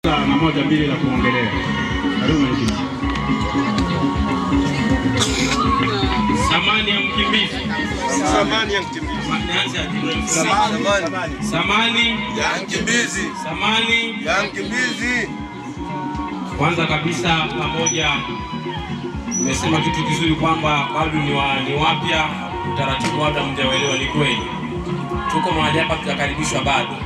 Na moja mbili la kuongelea. Karibu mwenyekiti. Samani ya mkimbizi. Samani ya mkimbizi. Samani ya mkimbizi. Samani ya mkimbizi. Kwanza kabisa pamoja nimesema kitu kizuri kwamba bado ni wapya, utaratibu labda mjaelewa. Ni kweli tuko mahali hapa tutakaribishwa bado.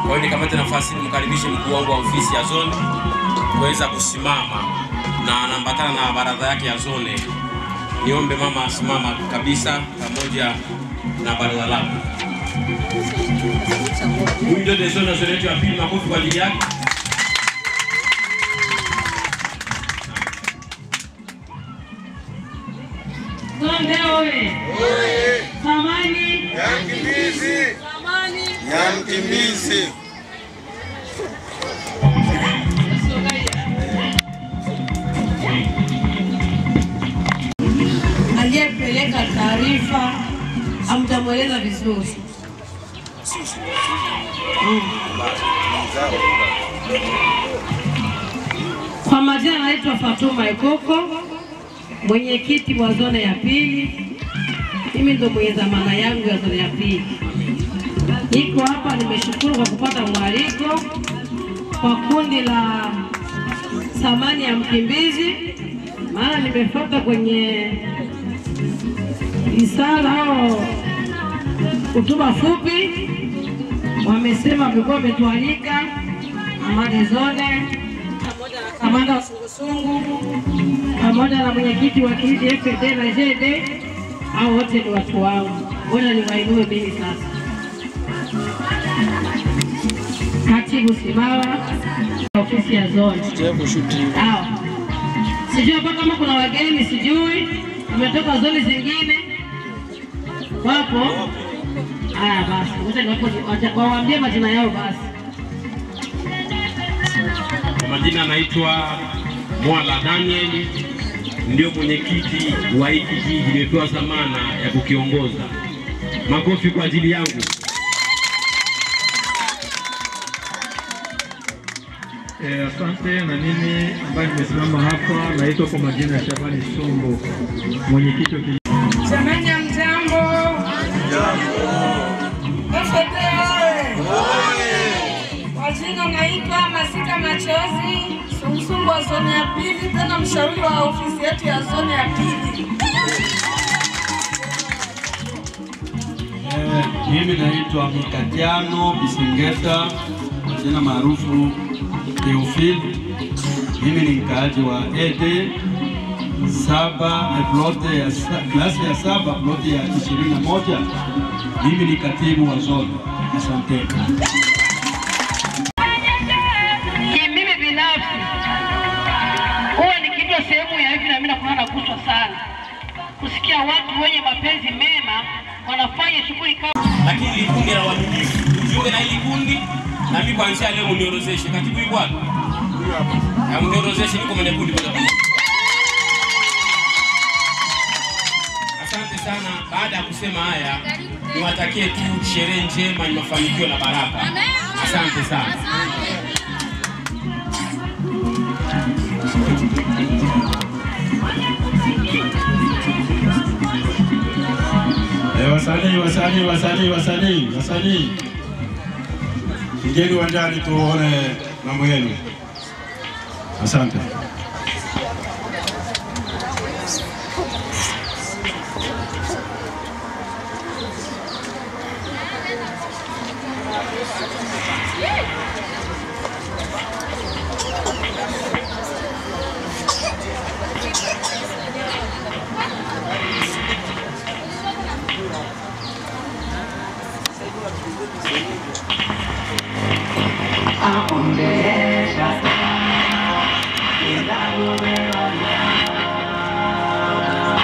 Kwa hiyo nikamata nafasi nimkaribishe mkuu wangu wa ofisi ya zone kuweza kusimama na anaambatana na baraza yake ya zone. Niombe mama asimama kabisa pamoja na baraza lako. Huyu ndio zone yetu ya pili, makofi kwa ajili yake. Zone oye! Samani ya mkimbizi. Samani ya mkimbizi. aliyepeleka taarifa amtamweleza vizuri. Kwa majina naitwa Fatuma Ikoko, mwenyekiti wa zone ya pili. Mimi ndo mwenye dhamana yangu ya zone ya pili. Niko hapa, nimeshukuru kwa kupata mwaliko kwa kundi la samani ya mkimbizi, maana nimefuata kwenye risala au hotuba fupi, wamesema walikuwa wametualika amani zone pamoja na kamanda wa sungusungu pamoja na mwenyekiti wa KDFD na JD, hao wote ni watu wangu. Bora niwainue mimi sasa. Katibu simama ofisi ya zone. Sijui hapa kama kuna wageni, sijui wametoka zone zingine. Wapo? Basi waambie majina yao basi. Kwa majina anaitwa Mwala Daniel, ndio mwenyekiti wa hiki kijiji, nimepewa dhamana ya kukiongoza. Makofi kwa ajili yangu. Asante. Na mimi ambaye nimesimama hapa naitwa kwa majina ya Shabani Sombo, mwenyekiti wa kijiji. Jamani ya mjambo. Wajina naitwa Masika Machozi, sungusungu wa zone ya pili, tena mshauri wa ofisi yetu ya zone ya pili. Mimi naitwa Mikatiano Bisingeta, jina maarufu Teofili. Mimi ni mkaaji wa ED 7 plote ya klasi ya 7 plote ya 21. Mimi ni katibu wa zone. Asante. Mimi binafsi huwa nikijua sehemu ya hivi na mimi nakuwa nakuswa sana kusikia watu wenye mapenzi mema wanafanya shughuli kama, Lakini hili kundi la waaminifu ujiunge na hili kundi, na mimi kuanzia leo mniorozeshe. Katibu yuko wapi? Ya mniorozeshe, niko kwenye kundi moja. Asante sana. Baada ya kusema haya, niwatakie tu sherehe njema, mafanikio na baraka. Asante sana. Wasanii. Ingeni uwanjani tuone mambo yenu. Asante.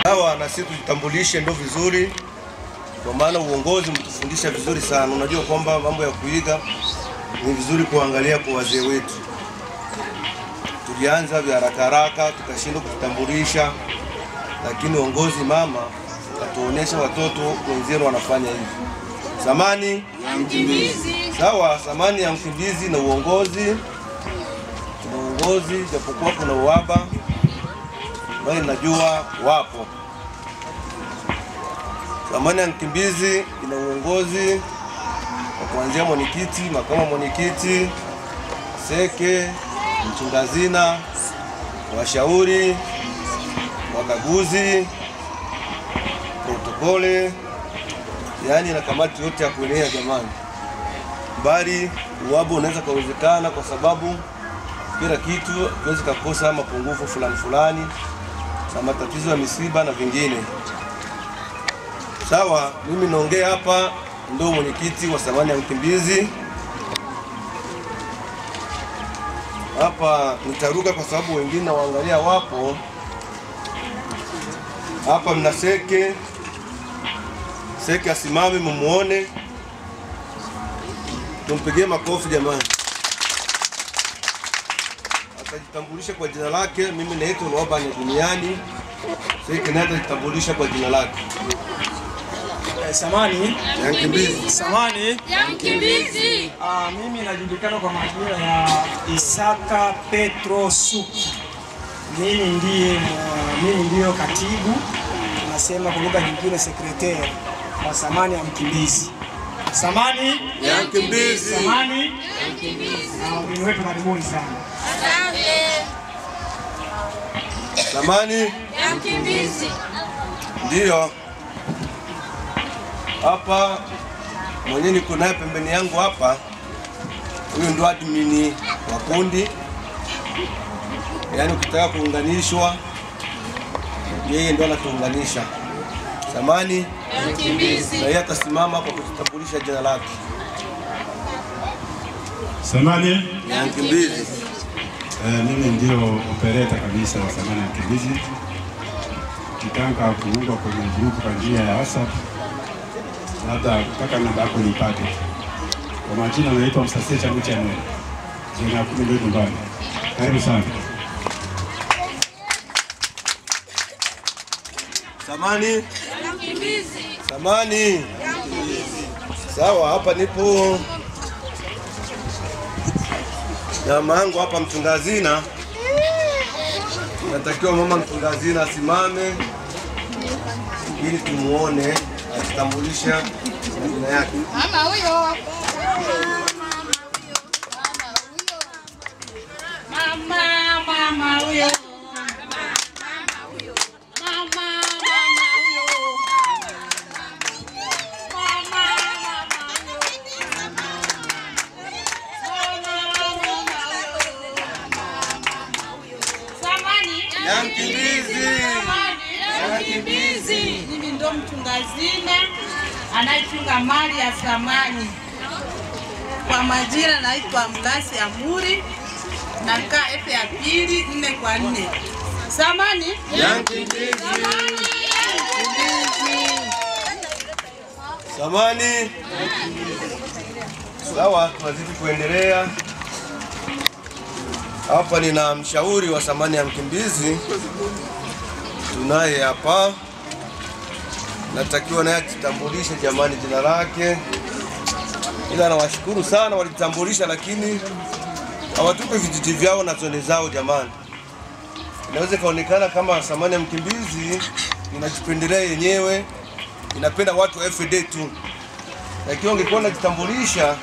Hawa na sisi tujitambulishe ndio vizuri, kwa maana uongozi mtufundisha vizuri sana. Unajua kwamba mambo ya kuiga ni vizuri kuangalia kwa wazee wetu. Tulianza vya haraka tukashindwa kujitambulisha, lakini uongozi mama atuonesha watoto wenzenu wanafanya hivi. Samani ya mkimbizi. Sawa, samani ya mkimbizi na uongozi uongozi, japokuwa kuna uhaba, bali najua wapo. Samani ya Mkimbizi ina uongozi kwa kuanzia mwenyekiti, makamu mwenyekiti, seke, mchunga hazina, washauri, wakaguzi, protokole, yani na kamati yote ya kuenea jamani. Bali uwabo unaweza kuwezekana kwa sababu kila kitu huwezi kukosa mapungufu fulani na matatizo ya misiba na vingine. Sawa, mimi naongea hapa ndio mwenyekiti wa Samani ya Mkimbizi. Hapa nitaruka kwa sababu wengine waangalia wapo. Hapa mna seke. Seke asimame mumuone. Tumpigie makofi jamani. Atajitambulisha kwa jina lake. Mimi naitwa Robani Duniani. Seke naye atajitambulisha kwa jina lake. Samani ya Mkimbizi. Samani ya Mkimbizi. Mimi najulikana kwa majina ya Isaka Petro Suki. Mimi ndiyo katibu, nasema kwa lugha nyingine sekretari wa Samani ya Mkimbizi. Samani ya Mkimbizi. Samani ya Mkimbizi. Wageni wetu karibuni sana. Asante. Samani ya Mkimbizi. Ndiyo. Hapa mwenye niko naye pembeni yangu hapa, huyu ndo admin wa kundi. Yaani ukitaka kuunganishwa yeye ndo anatuunganisha. Samani ya Mkimbizi. Na yeye atasimama kwa kutambulisha jina lake. Samani ya Mkimbizi. Mimi ndio operator kabisa wa Samani ya Mkimbizi. Kitaka kuungwa kwenye grupu kwa njia ya WhatsApp. Labda mpaka namba yako nipate. Kwa majina naitwa Msase Changu Chanel. Jina yako ndio nyumbani. Karibu sana. Samani ya Mkimbizi. Samani ya Mkimbizi. Sawa, hapa nipo na mamangu hapa mchunga hazina. Natakiwa mama mchunga hazina asimame ili tumuone akitambulisha jina yake. Mama huyo. Mama huyo. Ya Mkimbizi. Ya Mkimbizi. Mimi ndo mchunga hazina anayechunga mali ya Samani. Kwa majina naitwa Mlasi Amuri, nakaa F ya pili 4 kwa 4. Samani ya Mkimbizi. Samani. Sawa, tunazidi kuendelea. Hapa nina mshauri wa Samani ya Mkimbizi. Tunaye hapa. Natakiwa naye ajitambulishe jamani jina lake. Ila nawashukuru sana walitambulisha, lakini hawatupe vijiji vyao na zone zao jamani. Inaweza kaonekana kama Samani ya Mkimbizi inajipendelea yenyewe, inapenda watu wa FD tu. Lakini ungekuwa unajitambulisha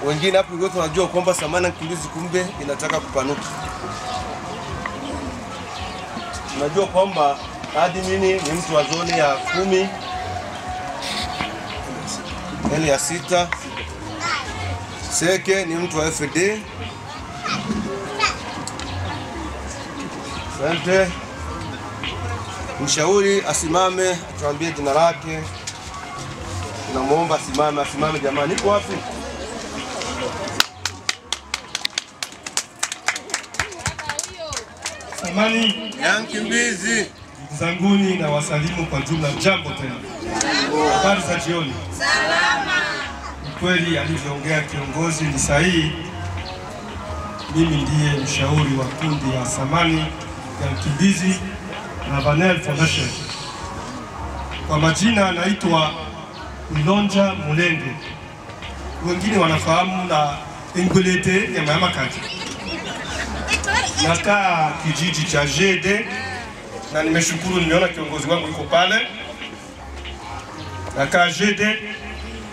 wengine hapo ndio tunajua kwamba Samani ya Mkimbizi kumbe inataka kupanuka. Tunajua kwamba admin ni mtu wa zone ya 10, ile ya 6. Seke ni mtu wa FD. Asante. Mshauri asimame atuambie jina lake. Tunamuomba asimame jamani. Niko wapi? Samani ya Mkimbizi. Zanguni na wasalimu kwa jumla, jambo tena. Habari za jioni. Salama. Kweli alivyoongea kiongozi ni sahihi. Mimi ndiye mshauri wa kundi ya Samani ya Mkimbizi na Vanel Foundation. Kwa majina naitwa Milonja Mulenge. Wengine wanafahamu na Ingulete ya Mama Kati. nakaa kijiji cha Jede na nimeshukuru, nimeona kiongozi wangu yuko pale. Nakaa Jede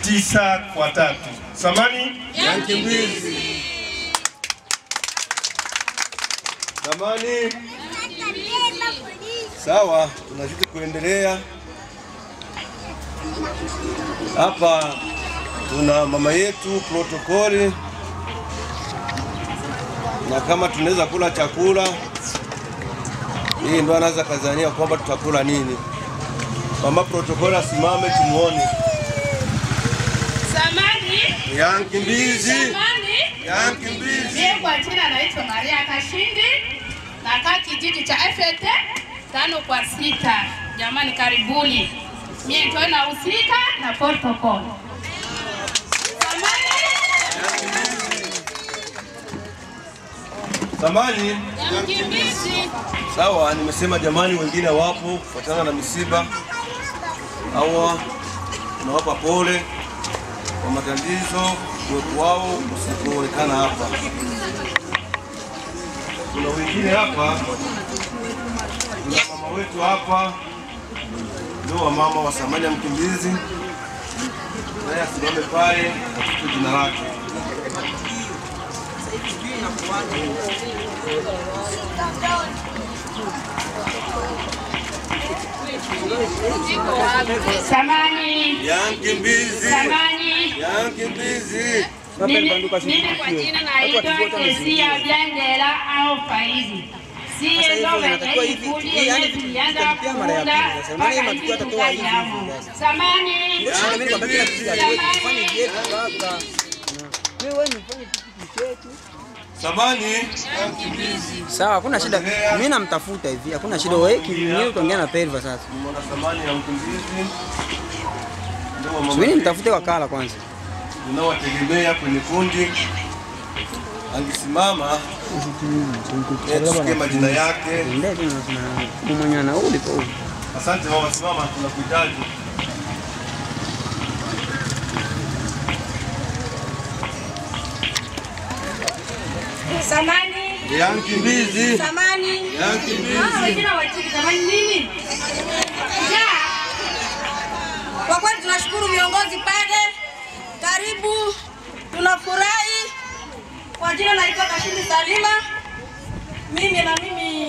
9-3. Samani ya mkimbizi. Samani. Sawa, tunazidi kuendelea. Hapa tuna mama yetu protokoli, na kama tunaweza kula chakula, hii ndo anaweza kazania kwamba tutakula nini. Mama protokoli asimame tumuone. Samani ya mkimbizi. Samani ya mkimbizi. Mimi kwa jina naitwa Maria Kashindi, nakaa kijiji cha FT 5-6. Jamani karibuni. Mimi ndio nahusika na protocol. Samani ya mkimbizi. Sawa, nimesema jamani, wengine wapo kufuatana na misiba. Hawa tunawapa pole kwa matatizo wao usikuonekana hapa. Kuna wengine hapa, kuna mama wetu hapa, ndio mama wa Samani ya mkimbizi, naye asimame pale kwa jina lake. Samani ya mkimbizi. Samani ya mkimbizi. Mimi kwa jina naitwa Kesia Blandela au Faizi. Sie ndo wenye ikundi yenye tulianza kuunda mpaka hivi tukai hapo. Samani Samani. Sawa, hakuna shida. Mimi namtafuta hivi. Hakuna shida. Wewe kinyeo tuongea na Pelva sasa. Mbona Samani ya mkimbizi? Subiri nitafute wakala kwanza. Unawategemea kwenye kundi. Angisimama. Tusikie majina yake. Ndio tunasema mwenye anauli kwa huko. Asante mama, simama, tunakuhitaji. Samani ya mkimbizi. Samani ya mkimbizi. wengine waitiki Samani nini? Kwa kweli tunashukuru viongozi pale, karibu, tunafurahi. Kwa jina naitwa Kashindi Salima, mimi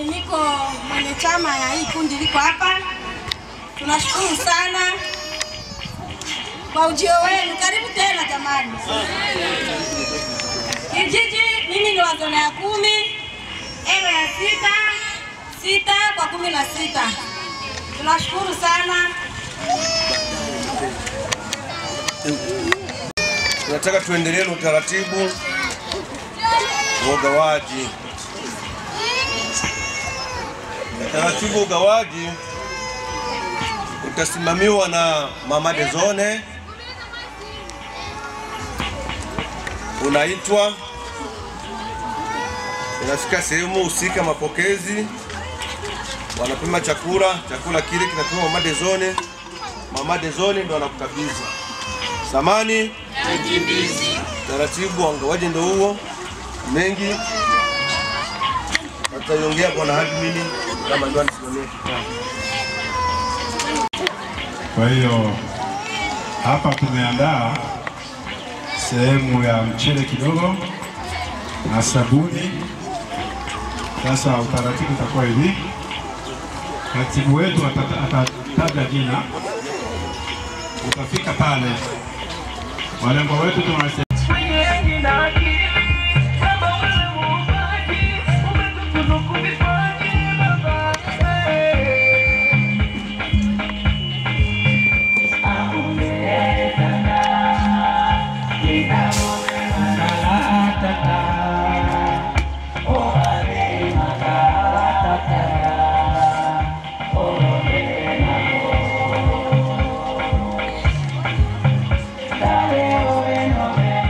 niko mwenye chama ya hii kundi liko hapa. Tunashukuru sana kwa ujio wenu, karibu tena jamani. Kijiji mimi ni wa zona ya 10, ewe ya 6/16. Tunashukuru sana. Tunataka tuendelee na utaratibu wa ugawaji. Utaratibu wa ugawaji utasimamiwa na mama de zone. Unaitwa, unafika sehemu husika mapokezi, wanapima chakula kile kinapima mama de zone. Mama de zone ndo anakukabidhi Samani ya mkimbizi. Taratibu wa ugawaji ndio huo, mengi ataiongea bwana admin kama ndo anasimamia kikao. Kwa hiyo hapa tumeandaa sehemu ya mchele kidogo na sabuni. Sasa utaratibu utakuwa hivi, katibu wetu atataja jina, utafika pale, walengo wetu tunasema Dale,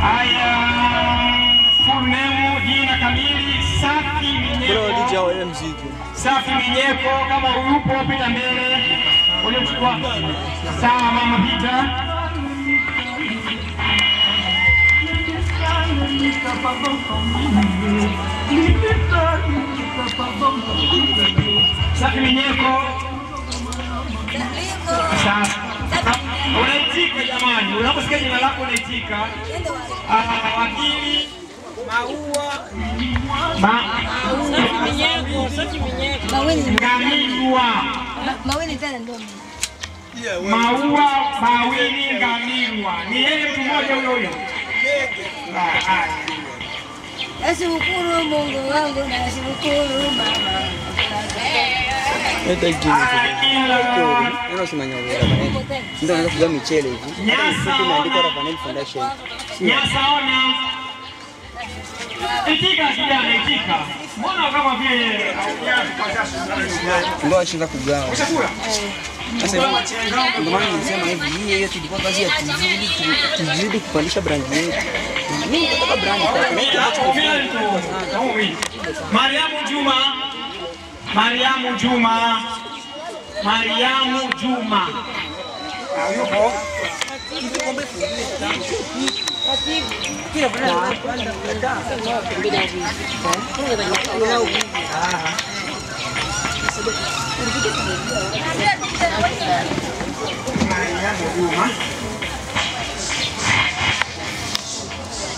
Haya, full name, jina kamili Safi Minyeko. Safi Minyeko, kama upo pita mbele. Ulichukua. Sawa mama pita. Safi Minyeko. Sasa unaitika jamani, unaposikia jina lako unaitika. Wakili Maua Safi Minyeko. Ngamilwa. Maweni tena ndo. Maua Mawili Ngamilwa. Ni yeye mtu mmoja huyo. Nashukuru Mungu wangu, nashukuru mama. Ndio naanza kugawa michele hivi. Imeandikwa Ravanel Foundation. Nyasaona. Itika kijana, itika. Mbona kama vile ndio ashinda kugawa. Sasa ndio maana nilisema hivi, hiyo tulikuwa kazi ya tuzidi kupandisha brand yetu. Mimi nataka brand Mariamu Juma. Mariamu Juma. Mariamu Juma.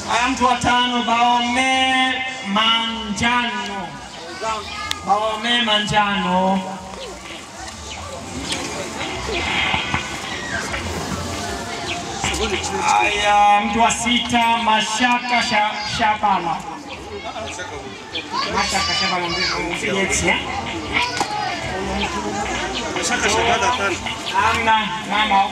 Haya, mtu wa tano, Baome Manjano. Baome Manjano. Haya, mtu wa sita, Mashaka Shabala. Mashaka Shabala mfijeti. Mashaka Shabala tano. Amna mama.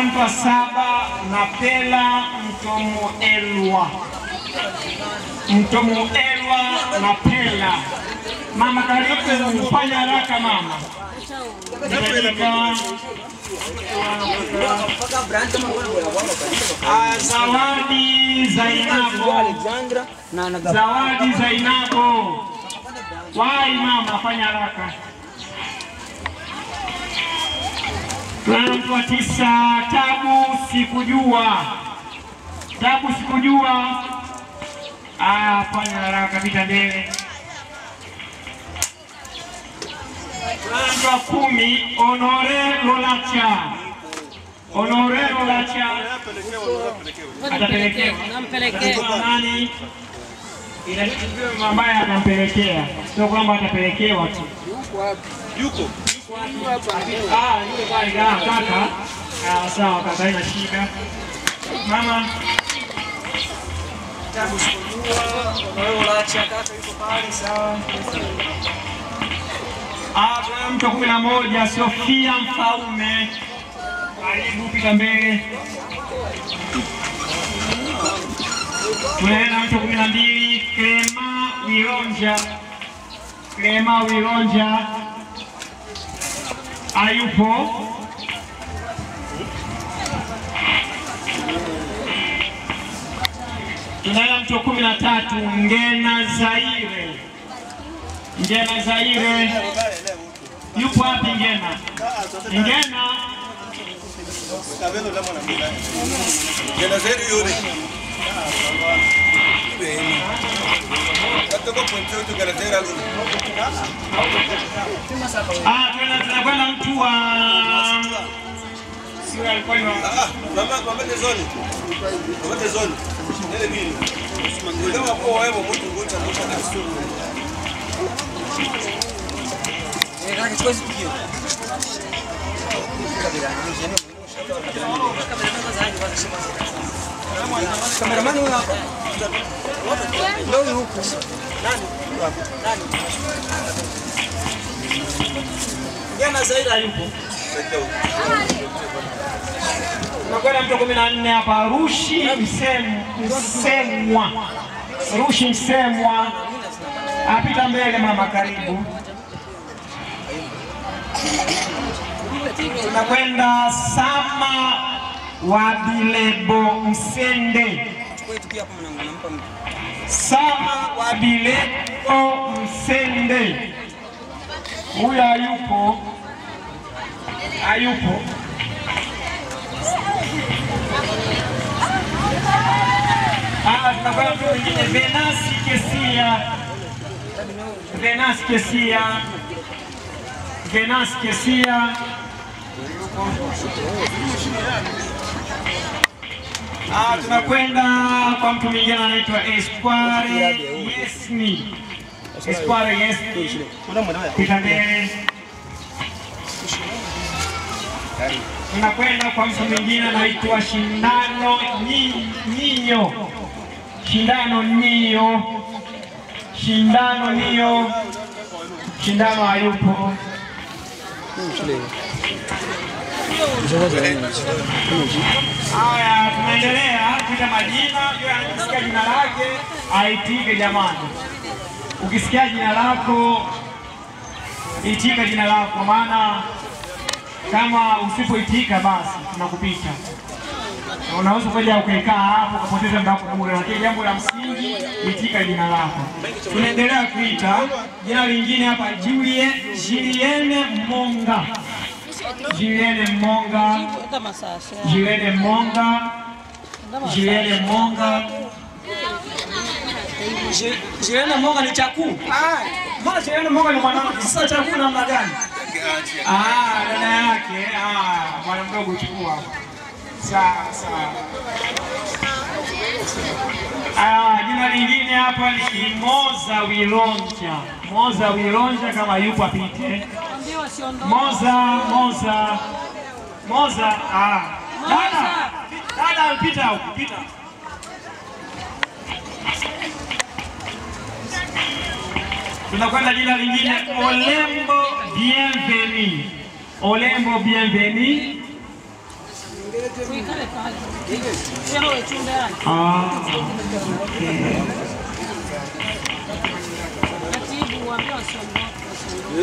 Mtu wa saba, Napela Mtomoelwa. Mtomoelwa Napela. Mama karibu, fanya haraka mama. Zawadi Zainabo. Zawadi Zainabo. Wai mama, fanya haraka. Mtu wa tisa, Tabu Sikujua. Tabu Sikujua. Fanya haraka, pita mbele. Mtu wa 10, Honore Lolacha. Honore Lolacha. Atapelekewa. Nampelekea. Nani? Inatakiwa ambaye atampelekea. Sio kwamba atapelekewa tu. Yuko. Yuko pale kaka. Sawa kaka, haina shida. Mama. Tabu Sikujua. Honore Lolacha kaka yuko pale, sawa. Mtu wa 11, Sofia Mfaume. Karibu, pita mbele. Tunaenda mtu wa 12, Clema Wironja. Clema Wironja. Ayupo. Tunaenda mtu wa 13, Ngena Zaire. Ngena Zaire. Yupo wapi Ngena? Ngena. Ngena Zaire yule. Katoko pointi tu Ngena Zaire yule. Tunakwenda mtu wa sio alikuwa ni mama Tezoni. Mama Tezoni. Nile nini? Kama kwa wewe mtu ngoja na suru. Kameraman huyo hapa. Ndio huko. Nani? Nani? Ngena Zaire yupo. Tunakwenda mtu 14 hapa, Rushi Msemwa. Rushi Msemwa. Apita mbele mama, karibu. Tunakwenda Sama wa Bilebo Msende. Sama wa Bilebo Msende. Huyu hayupo. Hayupo. Tunakwenda mtu mwingine, Venasi Kesia. Venasi Kesia. Venasi Kesia. Tunakwenda kwa mtu mwingine anaitwa Espoir Yesni. Espoir Yesni. Pita mbele. Tunakwenda kwa mtu mwingine anaitwa Shindano Nyinyo. Shindano Nyinyo. Shindano Nyinyo. Shindano hayupo. Haya, tunaendelea kuita majina. Yule anasikia jina lake aitike jamani. Ukisikia jina lako itika jina lako, maana kama usipoitika basi tunakupita. Unaweza kuja ukaikaa hapo kupoteza muda wako bure, lakini jambo la msingi itika jina lako. Tunaendelea kuita jina lingine hapa, Julienne Monga. Julienne Monga. Julienne Monga. Julienne Monga. Julienne Monga ni chaku. Mbona Julienne Monga ni mwanamke? Sasa chaku namna gani? Dada yake. Bwana mdogo chukua. Sawa. Jina lingine hapa ni Moza Wilonja. Moza Wilonja, kama yupo apite. Moza. Dada pita huko, pita. Tunakwenda jina lingine, Olembo Bienveni. Olembo Bienveni.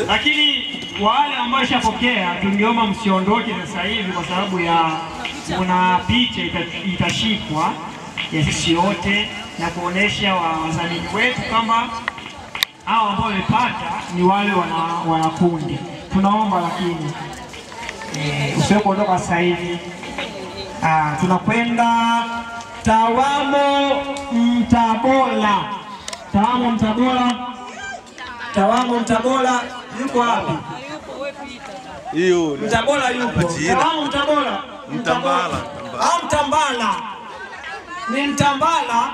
Lakini wale ambao shapokea, tungeomba msiondoke sasa hivi kwa sababu ya kuna picha itashikwa ya sisi wote na kuonesha wazamini wetu kwamba hao ambao wamepata ni wale wanakundi. Tunaomba lakini usiwe kuondoka sasa hivi. Tunakwenda Tawamo Mtabola. Tawamo Mtabola yuko wapi? Hiyo Mtabola yupo. Tawamo Mtabola. Mtambala. Mtambala. Ni Mtambala.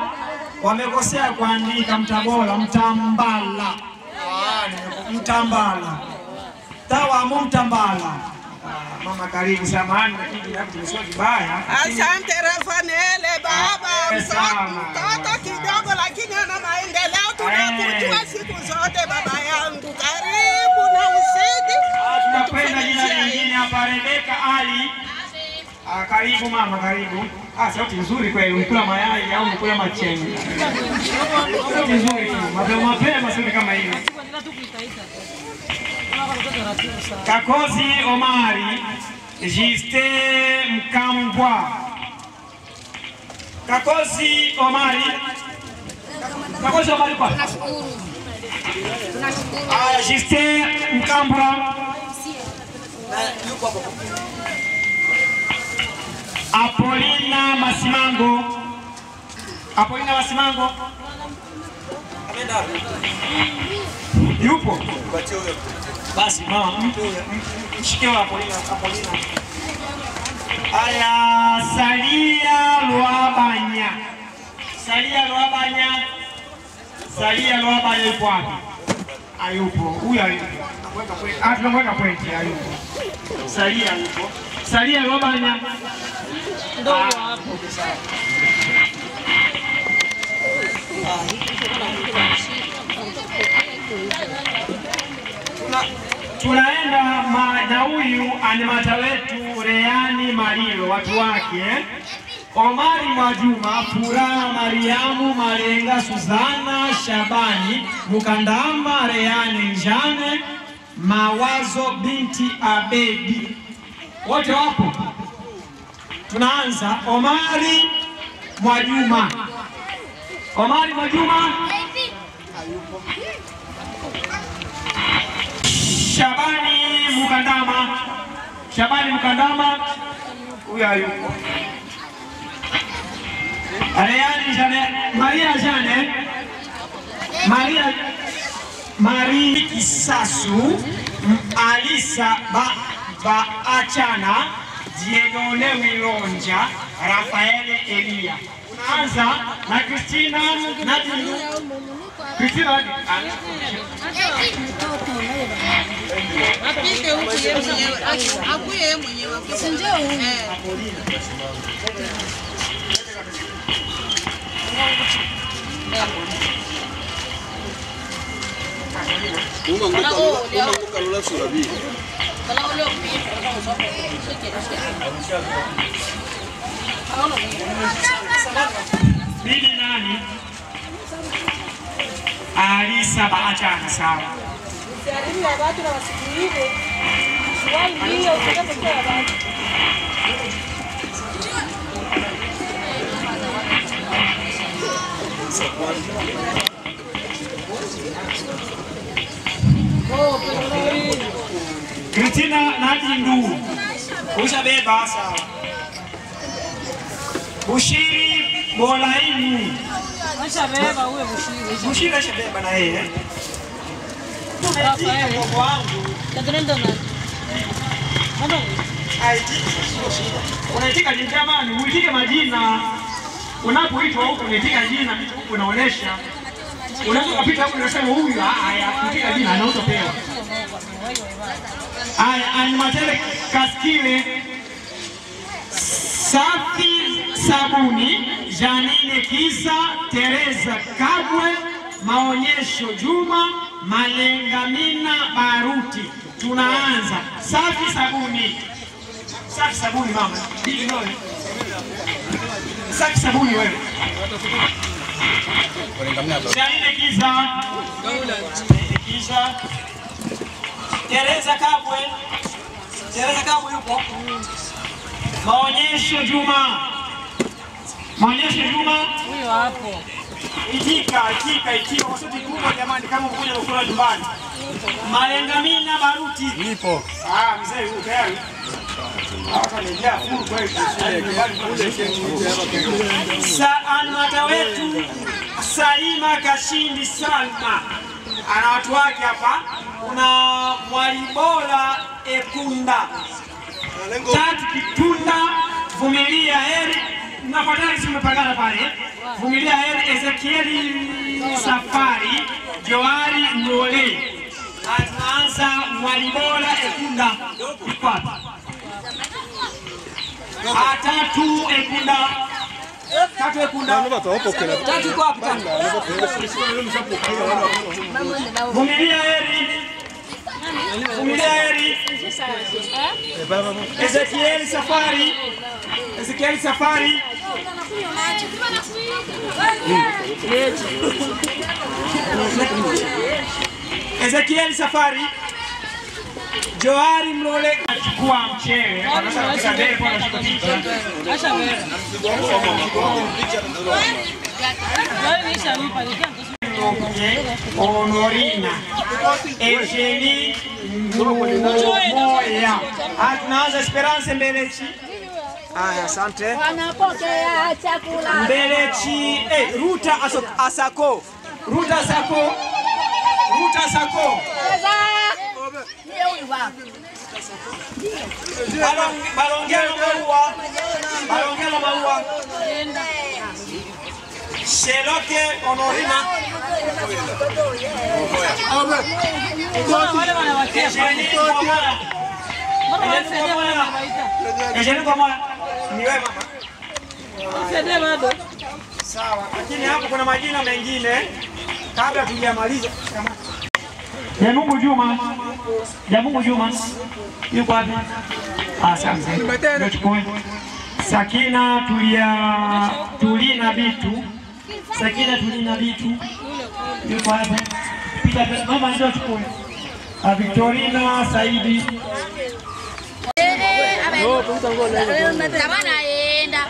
Wamekosea kuandika Mtabola, Mtambala. Mtambala. Tawamo Mtambala. Mama karibu, samahani lakini hapo tumesema vibaya. Asante Rafanele baba, mtoto kidogo lakini ana maendeleo, tunakujua siku zote baba yangu. Karibu na usidi. Tunakwenda jina lingine hapa, Rebeka Ali. Karibu mama, karibu. Sauti nzuri kweli, unakula mayai au unakula machenga? Sauti nzuri tu. Mapema sauti kama hiyo. Kakozi Omari, Jiste Mkambwa. Kakozi Omari. Kakozi Omari kwa? Jiste Mkambwa. Apolina Masimango. Apolina Masimango. Yupo? Basi mama, mshike wa Apolina. Salia Luabanya. Salia Luabanya yupo wapi? Hayupo. Huyu hayupo. Tunamweka pointi, hayupo. Salia yupo. Salia Luabanya. Ndio hapo. Tunaenda na huyu animata wetu Reani Marilo, watu wake Omari Mwajuma, Furaha Mariamu, Malenga Suzana, Shabani Mukandama, Reane Njane, Mawazo binti Abedi. Wote wapo? Tunaanza. Omari Mwajuma. Omari Mwajuma. Shabani Mukandama. Shabani Mukandama. Huyu hayupo. Reani Jane, Maria Jane. Maria Kisasu, Alisa Achana, Diedone Milonja, Rafael Elia. Tunaanza na Christina na Christina. Apike huku yeye mwenyewe. Akuye yeye mwenyewe. Sinjeo. Bibi nani? Alisa Achana, sawa. Usiaribu ya watu na wasikilize. Swali hiyo utakapokea watu. Christina Nadindu. Ushabeba sawa. Bushiri Bolainu. Ushabeba uwe Bushiri. Bushiri ashabeba na yeye. Kwa wangu. Tatuenda na. Unaitika jina jamani, uitike majina. Unapoitwa huko unaitika jina, huko unaonesha. Unaweza kupita huko unasema huyu haya, kuitika jina anaotopewa. Haya, Animatele Kaskile, Safi Sabuni, Janine Kisa, Teresa Kabwe, Maonyesho Juma, Malengamina Baruti. Tunaanza. Safi Sabuni. Safi Sabuni mama. Bibi ndio. Safi Sabuni wewe. Janine Kisa. Kisa. Teresa Kabwe. Teresa Kabwe yupo. Maonyesho Juma. Maonyesho Juma. Huyo hapo. Itika. Wasoti kubwa jamani kama mkuja kukula nyumbani. Malengamina Baruti. Nipo. Mzee huyu tayari. Hapa ni njia full kweli. Anwata wetu Salima Kashindi Salma. Ana watu wake hapa. Kuna Mwalibola Ekunda. Tatu Kitunda, Vumilia Heri. Nafuatana si mmepangana pale. Vumilia Heri, Ezekieli Safari, Joari Ngole. Tunaanza Mwalibola Ekunda. Iko hapa. Tatu Ekunda. Tatu Ekunda. Tatu iko hapa. Vumilia Heri. Vumilia Heri. Ezekieli Safari. Ezekieli Safari. Ezekieli Safari. Joari Mlole achukua mchele. Honorina Eugenie Moya. Tunaanza Esperance Mbelechi. Aya, asante. Wanapokea chakula. Mbelechi, Ruta Asako. Ruta Asako. Ruta Asako. Ndio huyu baba. Balongelo Maua. Balongelo Maua. Sheloke Honorina. Ni wewe mama. Sawa, lakini hapo kuna majina mengine kabla tujamaliza. Jamungu Juma. Jamungu Juma. Yuko wapi? Asante. Ndio chukue. Sakina Tulina Bitu. Sakina Tulina Bitu. Yuko hapa. Pita mama ndio chukue. Victorina Saidi. Tamana aenda.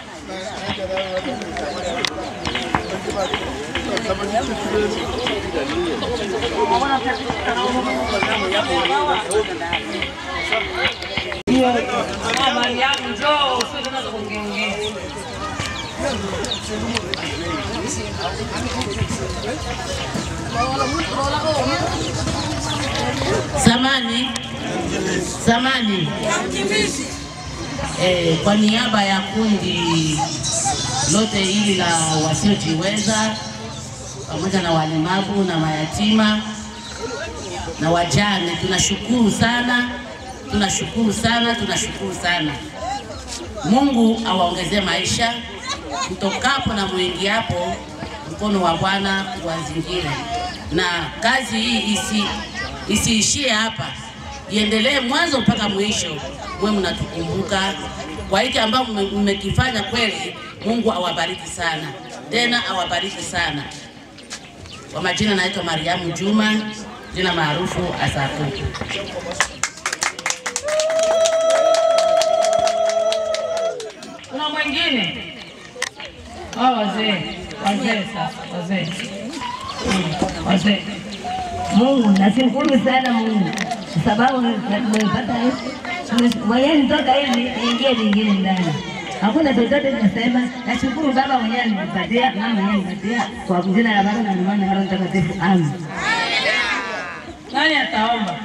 Mariamu njoo, usije na kuongea. Zamani. Kwa niaba ya kundi lote hili la wasiojiweza pamoja na walemavu na mayatima na wajane, tunashukuru sana. Mungu awaongezee maisha mtokapo na muingiapo, mkono wa Bwana uwazingire, na kazi hii isiishie hapa, iendelee mwanzo mpaka mwisho. Mwe mnatukumbuka kwa hiki ambao mmekifanya kweli. Mungu awabariki sana, tena awabariki sana. Kwa majina naitwa Mariamu Juma, jina maarufu Asafu. Kuna mwingine? Wazee. Mungu, nashukuru sana Mungu kwa sababu nimepata mwenyewe nitoka hivi niingie vingine ndani. Hakuna chochote nimesema. Nashukuru Baba mwenyewe alinipatia, mama mwenyewe alinipatia, kwa jina la Baba na Mwana na Roho Mtakatifu. Amen. Nani ataomba?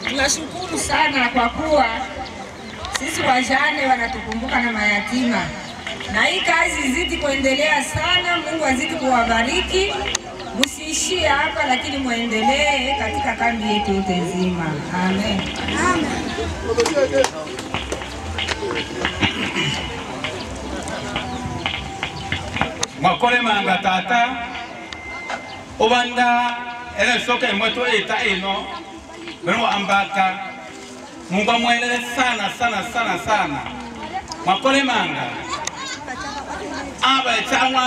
Tunashukuru sana kwa kuwa sisi wajane wanatukumbuka na mayatima, na hii kazi izidi kuendelea sana. Mungu azidi kuwabariki, msiishie hapa, lakini muendelee katika kambi yetu yote nzima. Amen. Mwakole manga tata obanda ele soke mweto eta eno bero ambaka Mungu amwelele sana mwakole manga aba changwa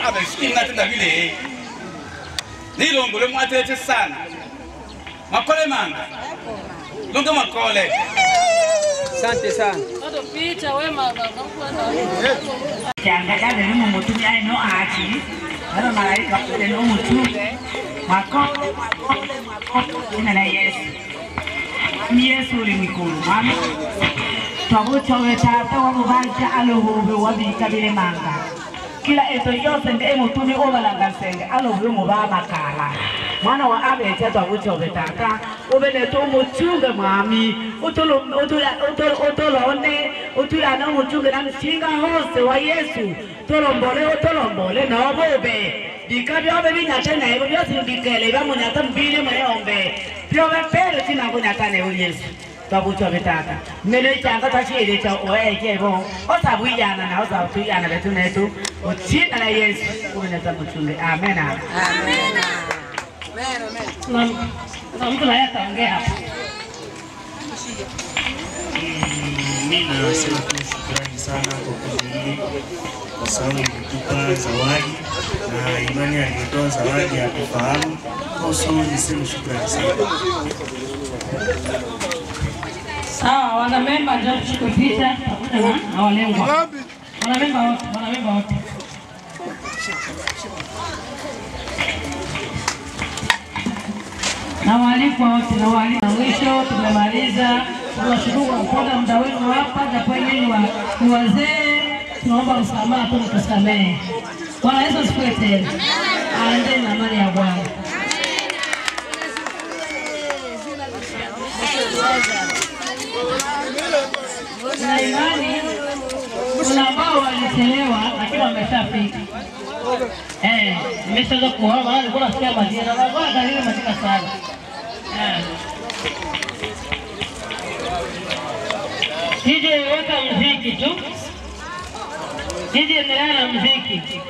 aba shinga tenda vile nilongole mwatete sana mwakole manga longa mwakole. Asante sana. Toto picha wema Kiangalia ni mtu yeye no achi. Ndio malaika kule no mtu. Makole na Yesu. Yesu ni mkuu. Mama. Twabuchowe tata wa mubanja alohobe wabikabile manga. Kila eto yose nde mutumi obalanga senge alohobe mubaba kala. Mwana wa abecha twabuchowe tata ubeneto umuchunge mwami utolone utulana umuchunge na mshinga hose wa Yesu tolombole nobobe bikabyobe binyate naye byose bikele bamunyata mbili mayombe byobe pele tinangunyata naye Yesu twabuchowe tata mele changa tashire cha oekebo osabuyana na osabuyana betu netu uchina na Yesu ubeneta muchunge. Amen. Na mtu naye ataongea hapa. Mimi nasema tu shukrani sana kwa kundi hili kwa sababu nilitupa zawadi na imani alitoa zawadi ya kufahamu. Kwa sababu niseme shukrani sana. Sawa, wanamemba ndio tuchukue picha na walengwa. Wanamemba wote. Na waalikwa wote na waalikwa. Mwisho tumemaliza. Tunashukuru kwa kuona muda wenu hapa, japo nyinyi ni wazee, tunaomba msamaha tu mtusamehe. Bwana Yesu asifiwe tena. Aende na amani ya Bwana. Na imani kuna ambao walichelewa lakini wameshafika. Nimeshaanza kuona maana nilikuwa nasikia majina na bwana dalili matika sana. DJ weka muziki tu. DJ endelea na muziki.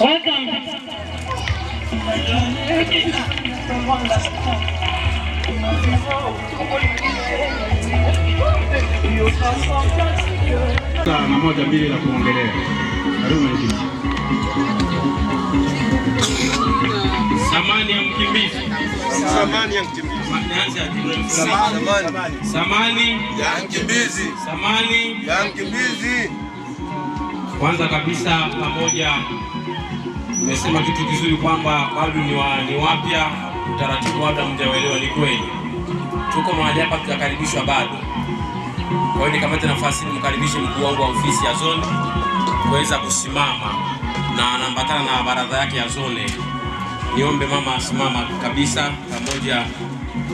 Weka muziki. Na moja mbili la kuongelea. Karibu mwenyekiti. Samani ya mkimbizi. Samani ya mkimbizi. Samani ya mkimbizi. Samani ya mkimbizi. Kwanza kabisa pamoja nimesema kitu kizuri kwamba bado ni wapya, utaratibu labda mjaelewa. Ni kweli tuko mahali hapa tutakaribishwa bado. Kwa hiyo nikamata nafasi nimkaribishe mkuu wangu wa ofisi ya zone kuweza kusimama na anaambatana na baraza yake ya zone. Niombe mama asimama kabisa pamoja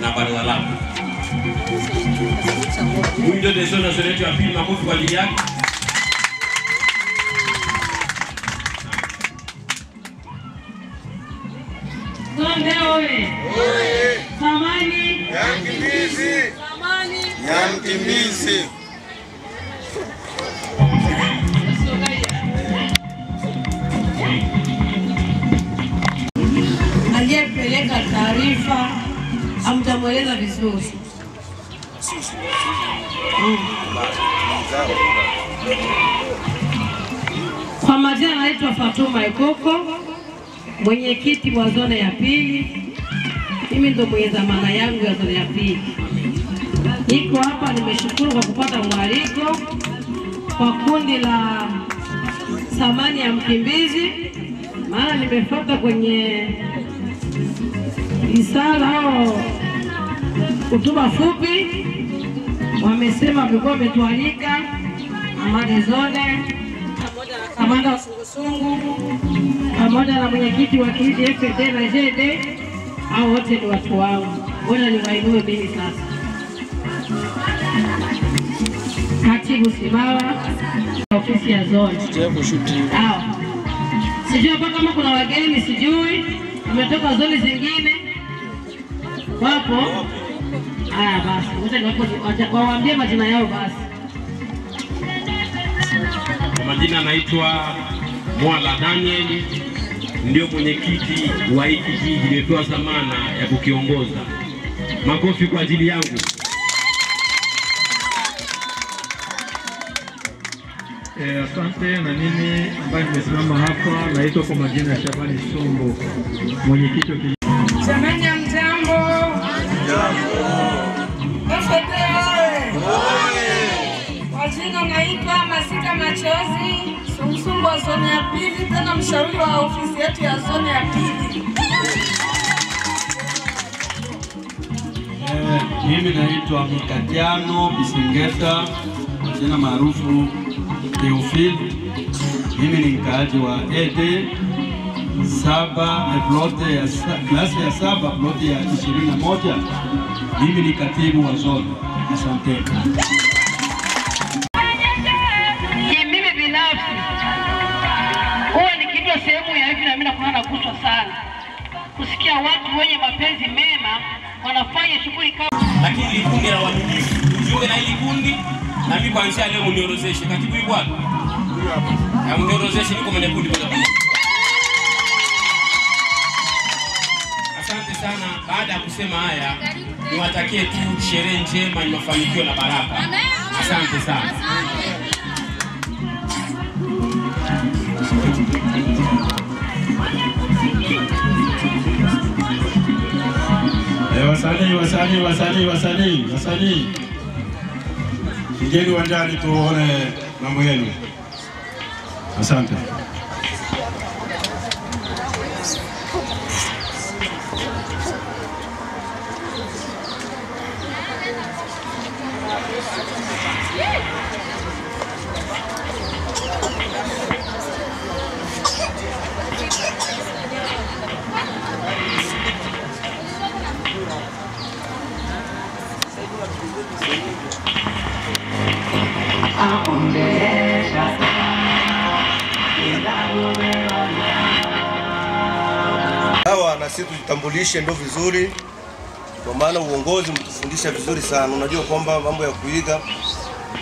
na baraza lako. Huyu ndio zone yetu ya pili, makofi kwa ajili yake. Zone oye! Samani ya mkimbizi. Samani ya mkimbizi. aliyepeleka taarifa hamjamweleza vizuri. Kwa majina naitwa Fatuma Ikoko, mwenyekiti wa zone ya pili. Mimi ndo mwenye dhamana yangu ya zone ya pili. Niko hapa, nimeshukuru kwa kupata mwaliko kwa kundi la samani ya mkimbizi, maana nimefuata kwenye risala au hotuba fupi, wamesema walikuwa wametualika Amani Zone pamoja na kamanda wa sungusungu pamoja na mwenyekiti wa kijiji FD na JD, hao wote ni watu wangu. Mbona niwainue mimi sasa? Katibu Sibawa ofisi ya zone. Sijui hapa kama kuna wageni, sijui wametoka zone zingine. Wapo? Haya basi, wote waambie majina yao basi. Majina naitwa Mwala Daniel, ndio mwenyekiti wa hiki kijiji, nimepewa dhamana ya kukiongoza. Makofi kwa ajili yangu. Asante. Na mimi ambaye nimesimama hapa naitwa kwa majina ya Shabani Sombo, mwenyekiti wa kijiji. Jamani ya mjambo. Kwa jina naitwa Masika Machozi, sungusungu wa zone ya pili, tena mshauri wa ofisi yetu ya zone ya pili. Mimi naitwa Mikatiano Bisengeta, jina maarufu Teofil. Mimi ni mkaaji wa ED saba plote ya klasi ya 7 plote ya 21. Mimi ni katibu wa zone. Asante. Mimi binafsi huwa nikijua sehemu ya hivi na mimi nakuwa nakushwa sana kusikia watu wenye mapenzi mema wanafanya shughuli kama, lakini kundi la waaminifu jiunge na hili kundi, na mimi kuanzia leo mniorozeshe. Katibu yuko wapi? Huyu hapa. Mniorozeshe, niko kwenye kundi moja. Asante sana. Baada ya kusema haya, niwatakie tu sherehe njema yenye mafanikio na baraka. Asante sana. Wasanii. Ingieni uwanjani tuone mambo yenu. Asante. Hawa na sisi tujitambulishe ndio vizuri, kwa maana uongozi mtufundisha vizuri sana. Unajua kwamba mambo ya kuiga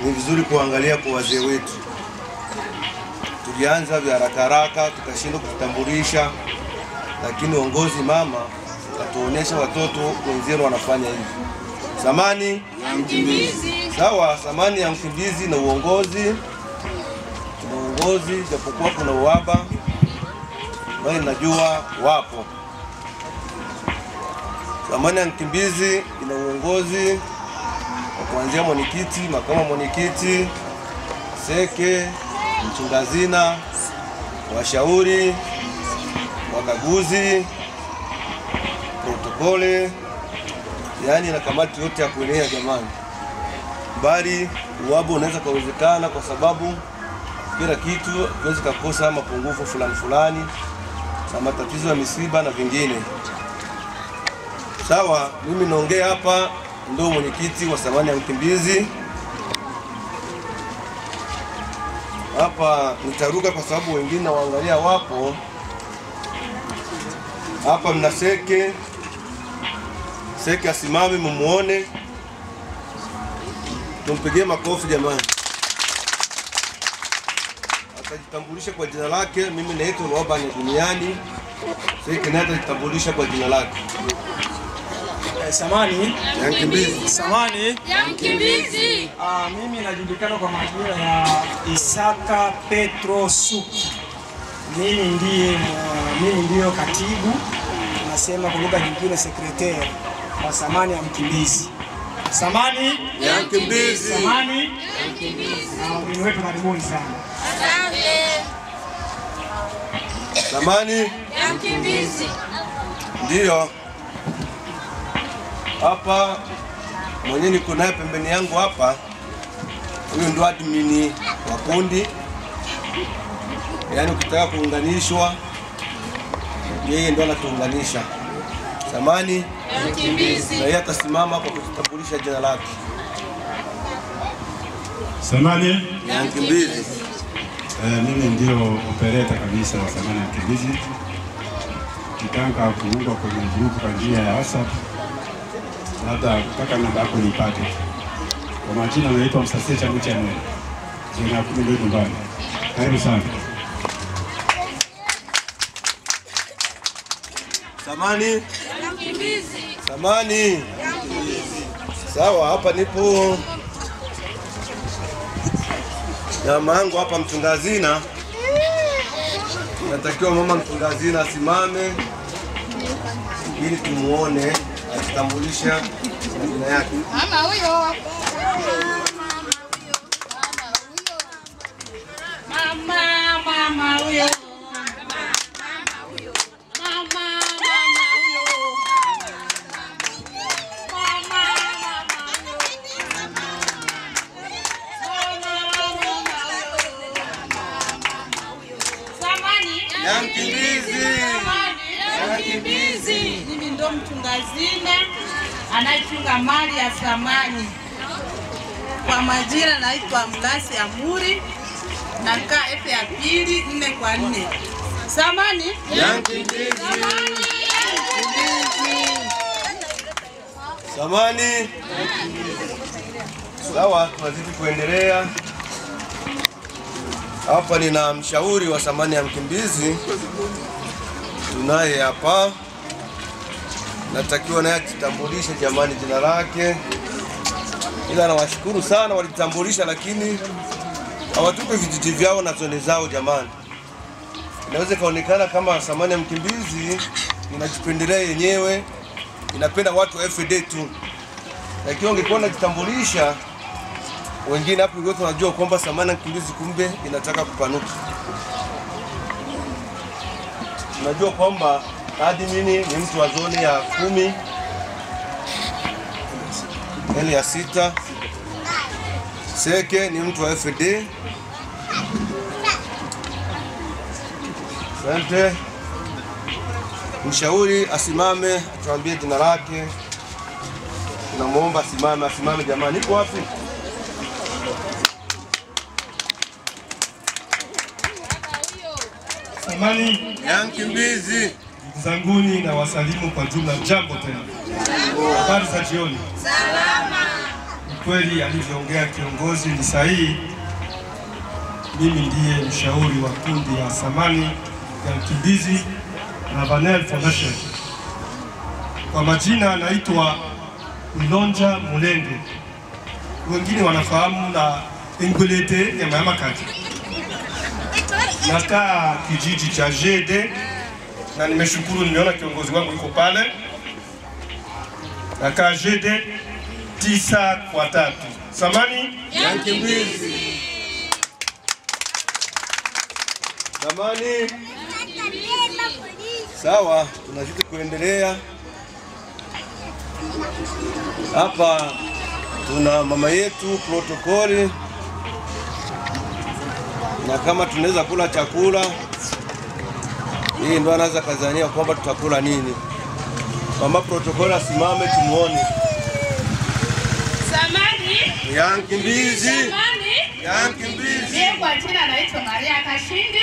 ni vizuri kuangalia kwa wazee wetu. Tulianza vya haraka tukashindwa kujitambulisha, lakini uongozi mama Katuonesha watoto wenzenu wanafanya hivi. Thamani ya mkimbizi. Sawa, thamani ya mkimbizi na uongozi. Uongozi japokuwa kuna uhaba, bali najua wapo. Thamani ya mkimbizi ina uongozi kuanzia mwenyekiti, makamu mwenyekiti, seke, mchungazina, washauri, wakaguzi, protokole, yani na kamati yote ya kuenea jamani. Bali uwabu unaweza kuwezekana kwa sababu kila kitu kiwezi kukosa mapungufu fulani na matatizo ya misiba na vingine. Sawa, mimi naongea hapa ndio mwenyekiti wa thamani ya mkimbizi. Hapa nitaruka kwa sababu wengine waangalia wapo. Hapa mna seke. Seke asimame mumuone. Tumpigie makofi jamani. Atajitambulisha kwa jina lake. Mimi naitwa Lwabani Duniani. Seke naye atajitambulisha kwa jina lake. Samani ya mkimbizi. Samani ya mkimbizi. Mimi najulikana kwa majina ya Isaka Petro Suki. Mimi ndiyo katibu, tunasema kwa lugha nyingine sekretari wa Samani ya mkimbizi. Samani ya mkimbizi. Samani ya mkimbizi. Wageni wetu karibuni sana. Asante. Samani ya mkimbizi. Ndiyo. Hapa mwenye niko naye pembeni yangu hapa, huyu ndo admin wa kundi. Yaani ukitaka kuunganishwa yeye ndo anatuunganisha. Samani ya mkimbizi. Na yeye atasimama kwa kutambulisha jina lake. Samani ya mkimbizi. Mimi ndio operator kabisa wa Samani ya mkimbizi. Kitaka kuungwa kwenye grupu kwa njia ya WhatsApp. Labda mpaka namba yako nipate. Kwa majina naitwa Msasecha Mchanwe. Jina 10 ndio nyumbani. Karibu sana. Samani ya mkimbizi. Samani ya mkimbizi. Sawa, hapa nipo jamaa yangu hapa mchungazina. Natakiwa mama mchungazina asimame ili tumuone akitambulisha majina yake. Mama huyo. Mama huyo. Ya mkimbizi. Ya mkimbizi. Mimi ndo mchungazina anayechunga mali ya thamani. Kwa majina naitwa Mlasi Amuri, nakaa F ya pili 4 kwa 4. Samani ya mkimbizi. Samani. Sawa, tunazidi kuendelea. Hapa nina mshauri wa Samani ya mkimbizi. Tunaye hapa. Natakiwa naye ajitambulishe jamani jina lake. Ila nawashukuru sana walitambulisha, lakini hawatupe vijiji vyao na zone zao jamani. Inaweza kaonekana kama Samani ya mkimbizi inajipendelea yenyewe, inapenda watu wa FD tu. Lakini ungekuwa unajitambulisha wengine hapo ndio tunajua kwamba Samani ya mkimbizi kumbe inataka kupanuka. Tunajua kwamba admin ni mtu wa zone ya 10, L ya 6. Seke ni mtu wa FD. Asante. Mshauri asimame atuambie jina lake. Tunamuomba asimame jamani. Niko wapi? Samani ya mkimbizi. Zanguni na wasalimu kwa jumla. Jambo tena. Habari za jioni. Salama. Kweli alivyoongea kiongozi ni sahihi. Mimi ndiye mshauri wa kundi ya Samani ya mkimbizi na Vanel Foundation. Kwa majina naitwa Milonja Mulende, wengine wanafahamu na Engolete nyama ya makati. Nakaa kijiji cha Jede na nimeshukuru, nimeona kiongozi wangu yuko pale. Nakaa Jede 9-3. Samani ya Mkimbizi. Samani. Sawa, tunazidi kuendelea. Hapa tuna mama yetu protokoli, na kama tunaweza kula chakula, hii ndo anaweza kazania kwamba tutakula nini. Mama protokoli asimame tumuone. Samani ya Mkimbizi. Samani ya Mkimbizi. Mimi kwa jina naitwa Maria Kashindi,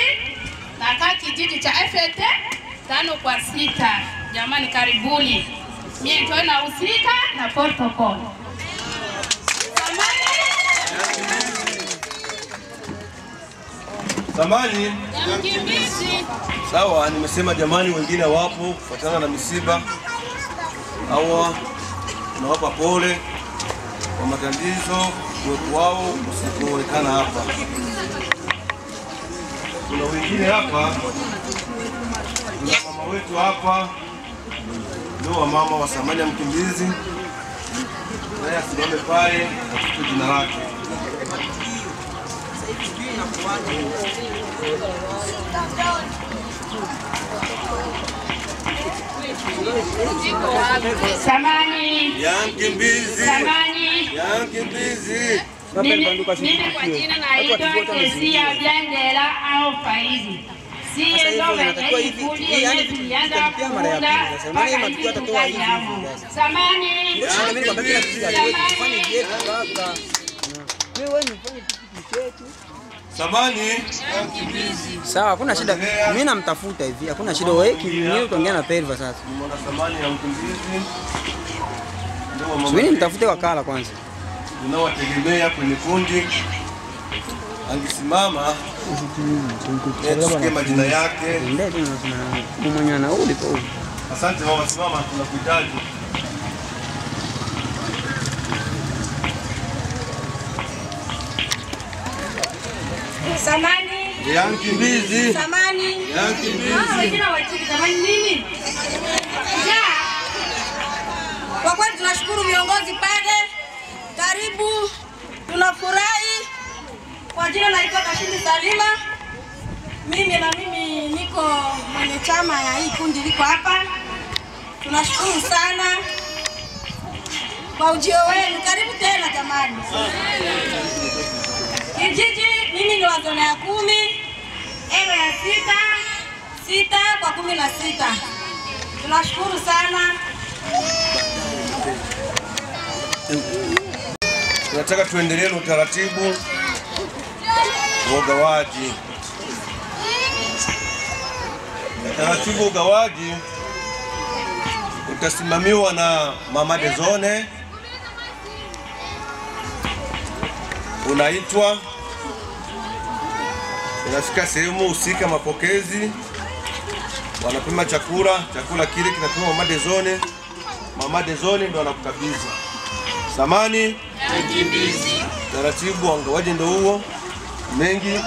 nakaa kijiji cha FT 5-6. Jamani, karibuni. Mimi ndio nahusika na protocol. Samani ya Mkimbizi. Sawa, nimesema jamani, wengine wapo kufuatana na misiba. Hawa tunawapa pole kwa matatizo uwepo wao usikuonekana hapa. Kuna wengine hapa, kuna mama wetu hapa, ndio wa mama wa Samani ya Mkimbizi, naye asimame pale katika jina lake. Samani ya Mkimbizi. Samani ya Mkimbizi. Mimi kwa jina naitwa Kesia Blandela au Faizi. Sie ndo wenye kikundi yenye tulianza kuunda mpaka hivi tungali hapo. Samani Samani. Sawa, hakuna shida. Mimi namtafuta hivi, hakuna shida. Wewe kimwenyewe utaongea na Perva sasa. Mwana Samani ya Mkimbizi. Subiri mtafute wakala kwanza. Unawategemea kwenye kundi. Angisimama tusikie majina yake. Mwenye anauli tu. Asante mama, simama, tunakuhitaji. Samani ya Mkimbizi. Samani ya Mkimbizi. Wengine wachiki samani nini? Kwa kweli tunashukuru viongozi pale. Karibu. Tunafurahi. Kwa jina naitwa Kashindi Salima. Mimi niko mwenye chama ya hii kundi liko hapa. Tunashukuru sana kwa ujio wenu. Karibu tena jamani. Kijiji mimi ni wa zona ya 10, ewe ya 6/16. Tunashukuru sana. Tunataka tuendelee na utaratibu wa ugawaji. Utaratibu wa ugawaji utasimamiwa na mama de zone. Unaitwa, unafika sehemu husika mapokezi, wanapima chakula kile kinapima mama de zone. Mama de zone ndo anakukabidhi. Samani ya Mkimbizi. Taratibu wa ugawaji ndio huo. Mengi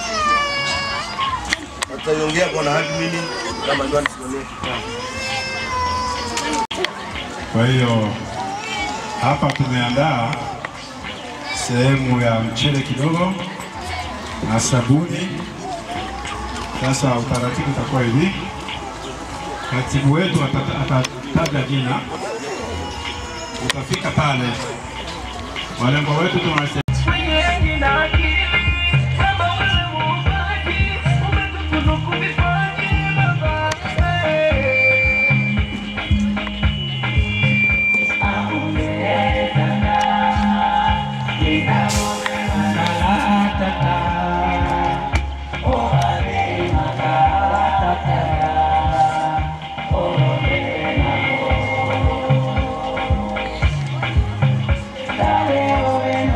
ataiongea bwana admin kama ndio anisimamie kikao. Kwa hiyo hapa tumeandaa sehemu ya mchele kidogo na sabuni. Sasa utaratibu utakuwa hivi, katibu wetu atataja jina, utafika pale, walengo wetu tunawasema Dale,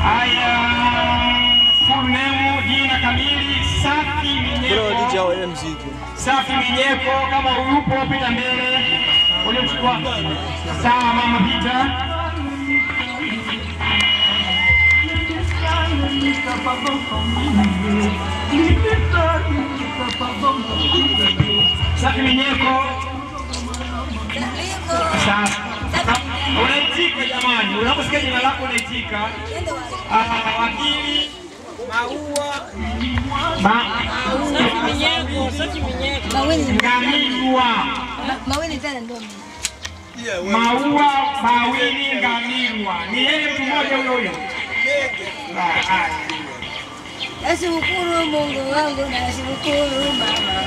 Haya, full name, jina kamili, Safi Minyeko. Safi Minyeko, kama upo pita mbele. Ule mchukua. Sawa mama pita. Safi Minyeko. Safi. Unaitika jamani, unaposikia jina lako unaitika. Wakili Maua Mawili Ngamirwa. Ni yeye mtu mmoja huyo. Nashukuru Mungu wangu, nashukuru mama.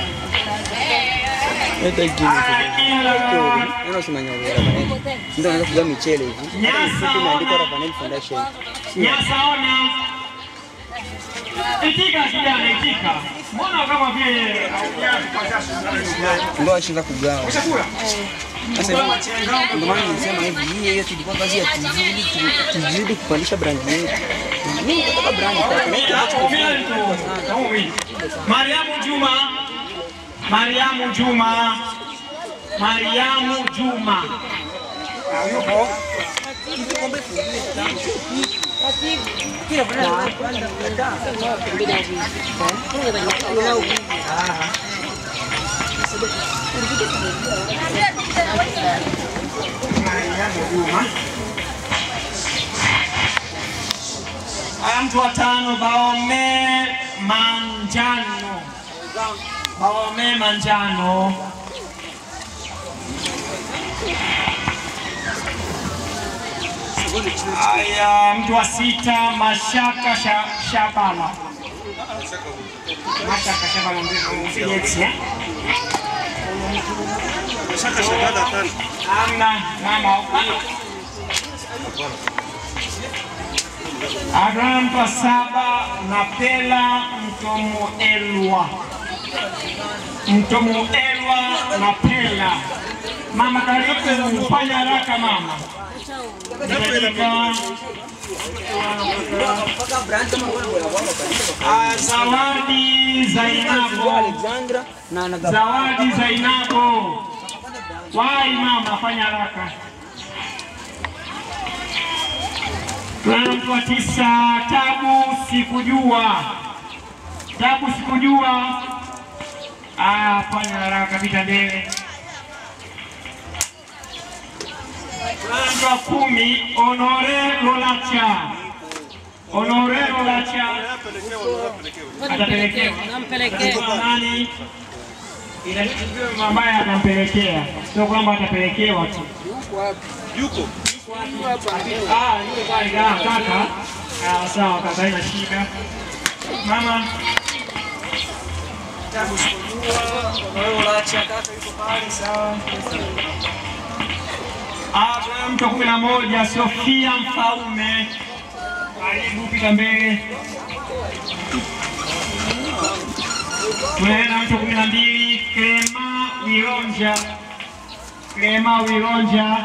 Ndio anaanza kugawa michele hivi. Imeandikwa Ravanel Foundation. Nyasa ona. Itika kijana, itika. Mbona kama vile ndio ashinda kugawa. Ushakula? Sasa ndio maana nilisema hivi, hii yote ilikuwa kazi ya tuzidi kupandisha brand yetu. Mimi nataka brand Mariamu Juma. Mariamu Juma. Mariamu Juma. Yupo. Aya, mtu wa tano, Baome Manjano. Baome Manjano. Aya, mtu wa sita, Mashaka Shabala. Mashaka Shabala msijeti eh? Mashaka Shabala tano. Amna mama. Agana mtu wa saba, Napela Mtomuelwa. Mtomuelwa Napela. Mama karibu, fanya haraka mama. Zawadi Zainabo. Zawadi Zainabo. Wai mama, fanya haraka. Mtu wa tisa, Tabu Sikujua. Tabu Sikujua. Fanya haraka, pita mbele. Mtu wa 10, Honore Lolacha. Honore Lolacha. Atapelekewa. Nampelekea. Nani? Inatokea mabaya atampelekea. Sio kwamba atapelekewa tu. Yuko. Yuko pale kaka. Sawa kaka, haina shida. Mama. Tabu Sikujua. Honore Lolacha kaka yuko pale, sawa. Mtu wa 11, Sofia Mfaume. Karibu, pita mbele. Tunaenda mtu wa 12, Clema Wironja. Clema Wironja.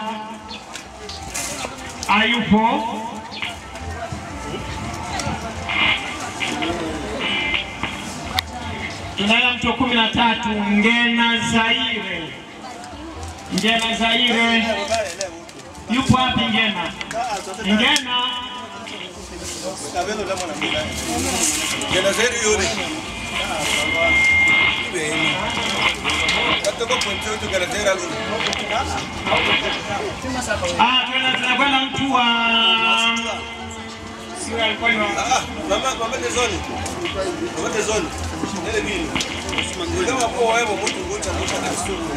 Ayupo. Tunaenda mtu wa 13, Ngena Zaire. Ngena Zaire. Yupo wapi Ngena? Ngena. Ngena Zaire yule. Katoko pointi yote Ngena Zaire yule. Tunakwenda mtu wa sio alikuwa ni mama Tezoni. Mama Tezoni. Nene mimi. Ndio hapo wewe mtu ngoja ngoja asuku.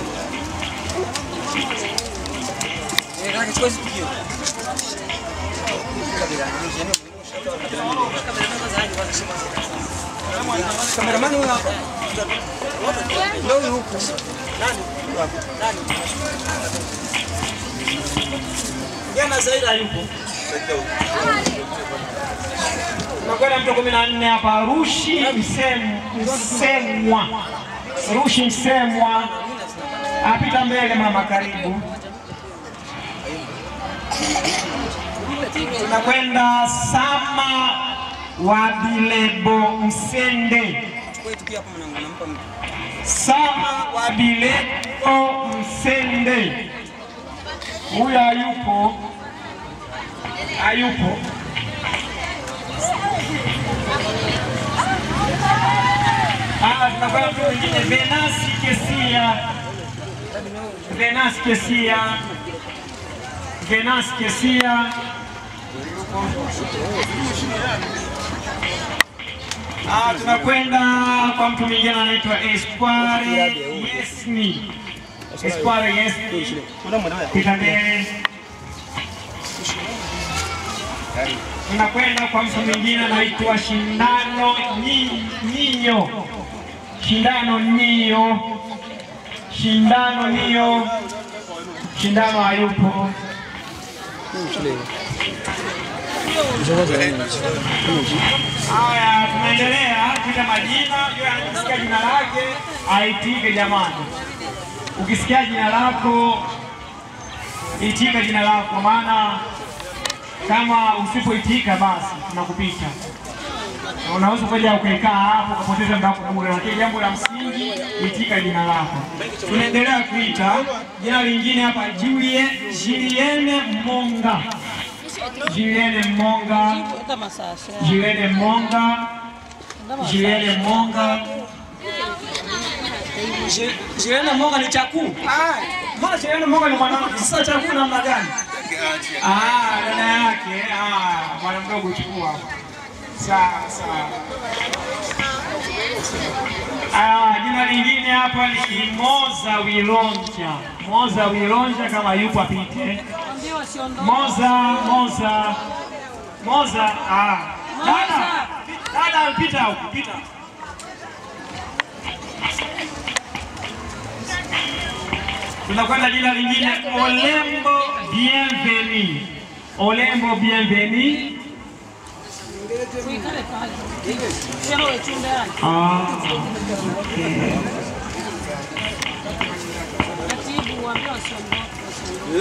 Kameramani huyo hapa. Ndio huko. Nani? Nani? Ngena Zaire yupo. Tunakwenda mtu 14 hapa, Rushi Msemwa. Rushi Msemwa. Apita mbele mama, karibu. Tunakwenda Sama wa Bilebo Msende. Sama wa Bilebo Msende. Huyu hayupo. Hayupo. Tunakwenda mtu mwingine, Venasi Kesia. Venasi Kesia. Venasi Kesia. Tunakwenda kwa mtu mwingine anaitwa Espoir Yesni. Espoir Yesni. Pita mbele. Tunakwenda kwa mtu mwingine anaitwa Shindano Nyinyo. Shindano Nyinyo. Shindano Nyinyo. Shindano hayupo. Haya, tunaendelea kuita majina. Yule anasikia jina lake aitike jamani. Ukisikia jina lako itika jina lako, maana kama usipoitika basi tunakupita. Unaweza kuja ukaikaa hapo ukapoteza muda wako bure, lakini jambo la msingi itika jina lako. Tunaendelea kuita jina lingine hapa, Julienne Monga. Julienne Monga. Julienne Monga. Julienne Monga. Julienne Monga ni chaku. Mbona Julienne Monga ni mwanamke? Sasa chaku namna gani? Dada yake. Bwana mdogo chukua. Sawa. Jina lingine hapa ni Moza Wilonja. Moza Wilonja, kama yupo apite. Moza. Dada pita huko, pita. Tunakwenda jina lingine, Olembo Bienveni. Olembo Bienveni.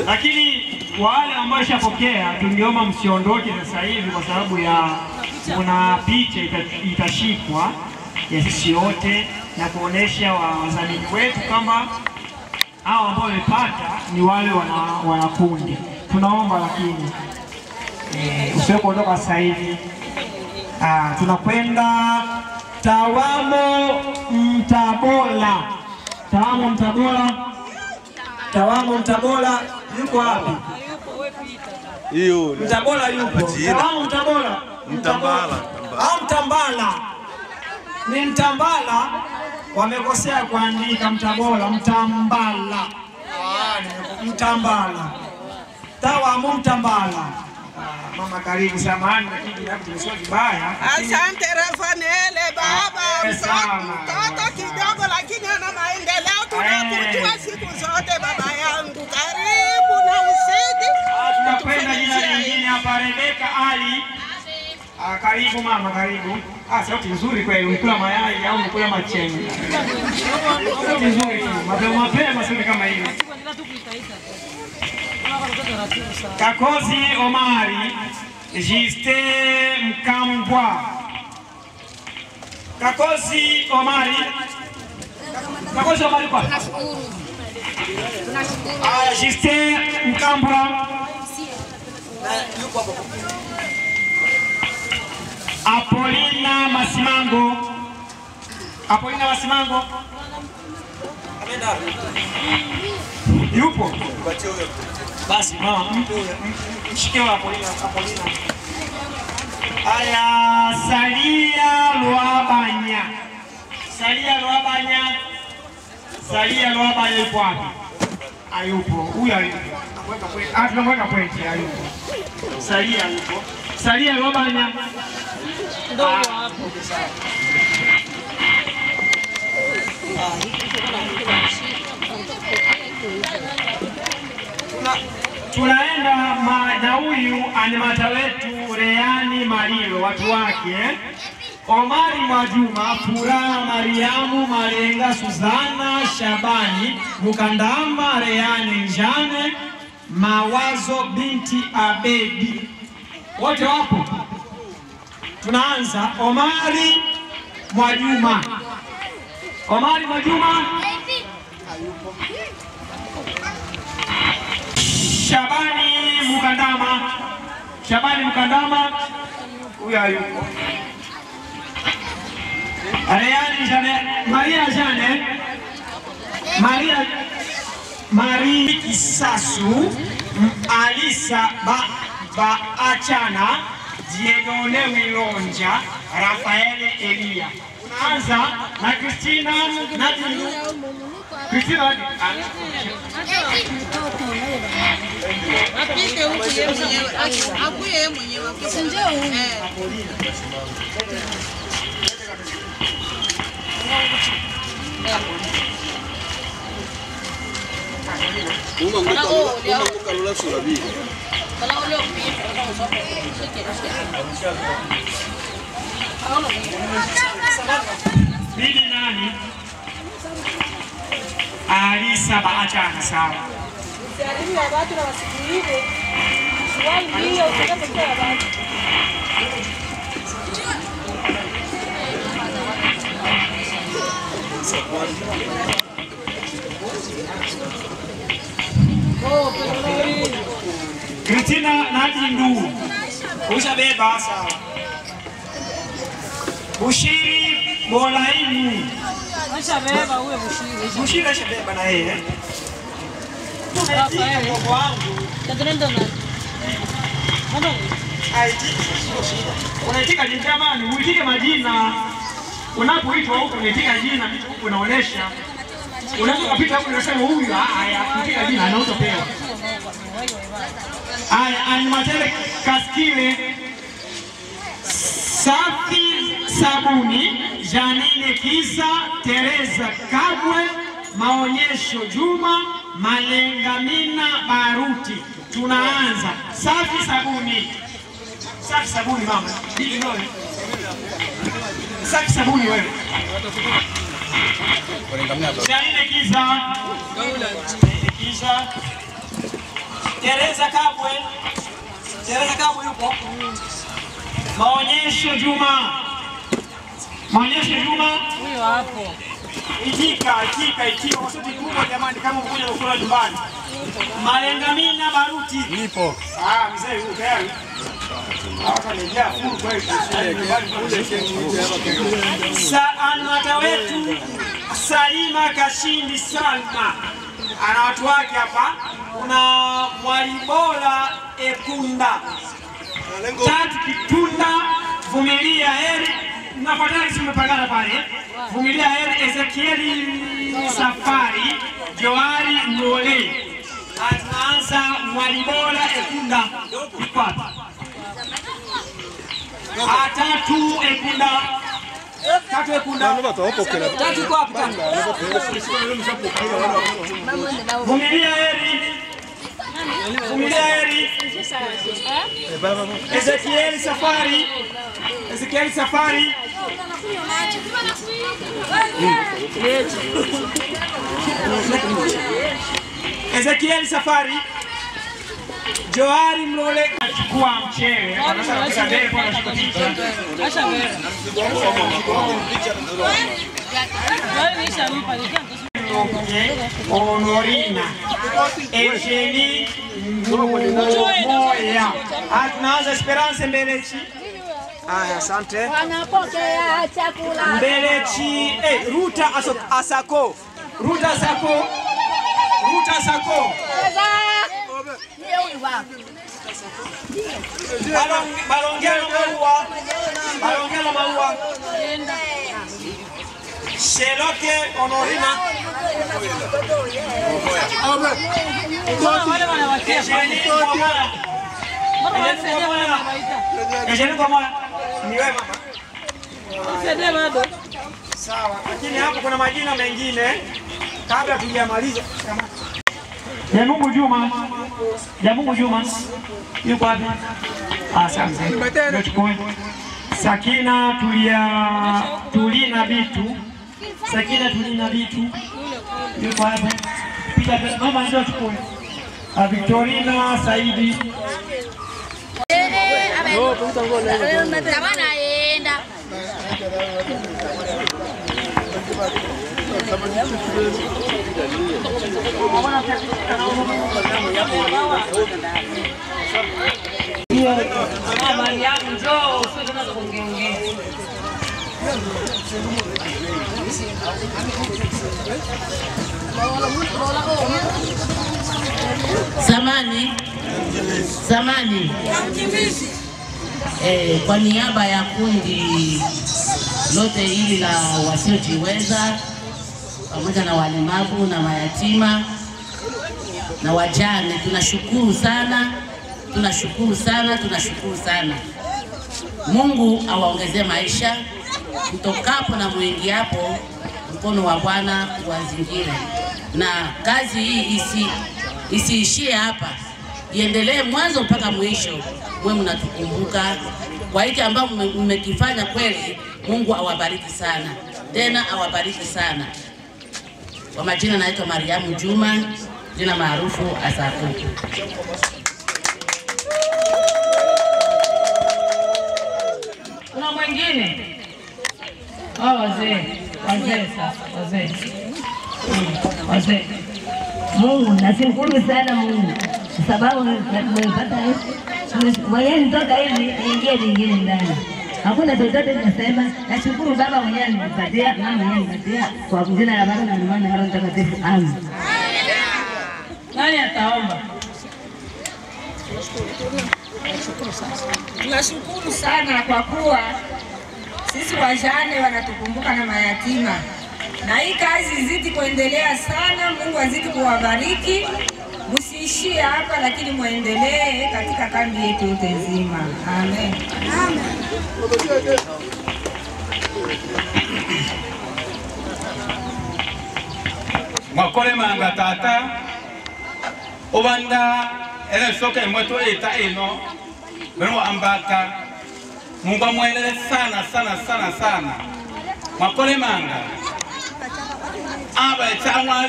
Lakini wale ambao shapokea tungeomba msiondoke sasa hivi, kwa sababu ya kuna picha itashikwa ya sisi wote na kuonesha wazamini wetu kama hao ambao wamepata ni wale wana kundi. Tunaomba lakini usiwe kuondoka sasa hivi. Tunakwenda Tawamo Mtabola. Tawamo Mtabola yuko wapi? Mtabola yupo. Tawamo Mtabola. Mtambala. Ni Mtambala, wamekosea kuandika Mtabola, Mtambala. Mtambala. Tawamo Mtambala. Mama karibu, samahani lakini hapo tumesoma vibaya. Asante Rafaele baba, mtoto kidogo lakini ana maendeleo, tunakujua siku zote baba yangu. Karibu na usidi. Tunakwenda jina lingine hapa, Rebeka Ali. Karibu mama, karibu. Sauti nzuri kweli, ulikula mayai au ulikula machenga? Sauti nzuri tu, mapema sauti kama hiyo. Kakozi Omari, Jiste Mkambwa. Kakozi Omari kwa? Jiste Mkambwa. Apolina Masimango. Yupo? Basi mama, mshike hapo Apolina. Salia Lwabanya. Salia Lwabanya yupo wapi? Hayupo. Huyu hayupo. Tunamweka pointi, hayupo. Salia yupo. Salia Lwabanya. Ndio hapo. Tunaenda na huyu animata wetu Reani Malilo, watu wake Omari Mwajuma, Furaha Mariamu, Malenga Suzana, Shabani Mukandamba, Reani Njane, Mawazo binti Abedi, wote wapo. Tunaanza Omari Mwajuma. Omari Mwajuma, Shabani Mukandama, Shabani Mukandama, huyu hayupo. Reani Jane, Maria Jane, Maria Kisasu, Alisa Achana, Diedone Wilonja, Rafael Elia. Tunaanza na Christina na Christina. Apike huku yeye mwenyewe, akuye yeye mwenyewe. Njoo. Bili nani? Alisa Baachana, sawa. Usiaribu ya watu na wasikilize. Swali ndio utakapokea watu. Christina Nadindu, ushabeba sawa. Bushiri Bolaimu, Ushabeba uwe Bushiri. Bushiri ushabeba na yeye. Rafael mdogo wangu. Tadrenda na. Unaitika jina jamani, uitike majina. Unapoitwa huko unaitika jina, kitu huko unaonesha. Unaweza kupita huko unasema huyu haya, kutika jina anaotopewa. Haya, animatele Kaskile, Safi Sabuni, Janine Kisa, Teresa Kabwe, Maonyesho Juma, Malengamina Baruti. Tunaanza. Safi Sabuni. Safi Sabuni mama. Hili ndio. Safi Sabuni wewe. Janine Kisa. Kisa. Teresa Kabwe. Teresa Kabwe yupo. Maonyesho Juma. Maonyesho Juma. Huyo hapo. Itika kwa sauti kubwa jamani, kama mkuja kukula nyumbani. Malengamina Baruti. Nipo. Mzee huyu tayari. Hapa nimejaa full kweli. Animata wetu Salima Kashindi Salma. Ana watu wake hapa. Kuna Mwalibola Ekunda. Tatu Kitunda, Vumilia Heri. Nafuatana simepangana pale. Vumilia Heri, Ezekieli Safari, Joari Ngole. Tunaanza Mwalibola Ekunda. Iko hapa. Tatu Ekunda. Tatu Ekunda. Tatu kwa hapa. Vumilia Heri. Vumilia Heri. Ezekieli Safari. Ezekieli Safari. Ezekieli Safari. Joari Mlole achukua mchele. Anataka mbele kwa anashika picha. Acha wewe. Wewe nisha mpa Honorina Eugenie Moya. Tunaanza Esperance Mbelechi. Haya, asante. Wanapokea chakula. Mbelechi, Ruta Asako. Ruta Asako. Ruta Asako. Balongelo Maua. Balongelo Maua. Sheloke Honorina. Sawa, lakini hapo kuna majina mengine kabla tujamaliza. Ya Mungu Juma. Ya Mungu Juma. Yuko wapi? Asante. Ndio chukue. Sakina tulina vitu. Sakina tulina vitu. Yuko wapi? Piga mama ndio chukue. Victorina Saidi. Zamani kwa niaba ya kundi lote hili la wasiojiweza pamoja na walemavu na mayatima na wajane, tunashukuru sana. Mungu awaongezee maisha, kutokapo na muingiapo, mkono wa Bwana uwazingire, na kazi hii isiishie hapa, iendelee mwanzo mpaka mwisho. Mwe mnatukumbuka kwa hiki ambao mmekifanya, kweli Mungu awabariki sana, tena awabariki sana. Kwa majina naitwa Mariamu Juma, jina maarufu Asafu. Kuna mwingine? Wazee. Mungu, nashukuru sana Mungu kwa sababu nimepata mwenyewe toka hivi ingie vingine ndani. Hakuna chochote nasema, nashukuru Baba mwenyewe alinipatia, mama mwenyewe alinipatia, kwa jina la Baba na Mwana na Roho Mtakatifu. Amen. Nani ataomba? Tunashukuru sana kwa kuwa sisi wajane wanatukumbuka na mayatima, na hii kazi izidi kuendelea sana. Mungu azidi kuwabariki, msiishie hapa, lakini muendelee katika kambi yetu yote nzima. Amen. Mwakole manga tata obanda ele soka mweto eta eno bero ambaka Mungu amwelele sana mwakole manga aba changwa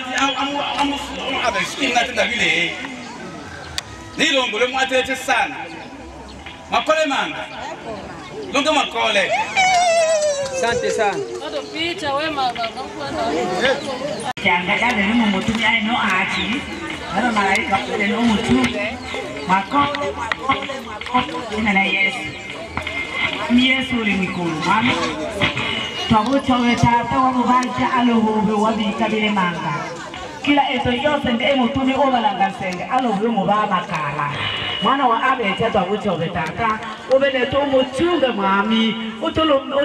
aba shinga tenda vile nilongole mwatete sana mwakole manga longa mwakole. Asante sana. Watu picha wema Kiangalia ni mtumia eno achi. Wala malaika kule no mtume. Makole jina la Yesu. Yesu ulimkuru. Mama. Twabucho wetata wa mubanja alohubu wabikabile manga. Kila eto yose nde mtume obalanga senge alohubu mubaba kala. Mwana wa abe tata bucho wetata ubele to muchunge mwami utolone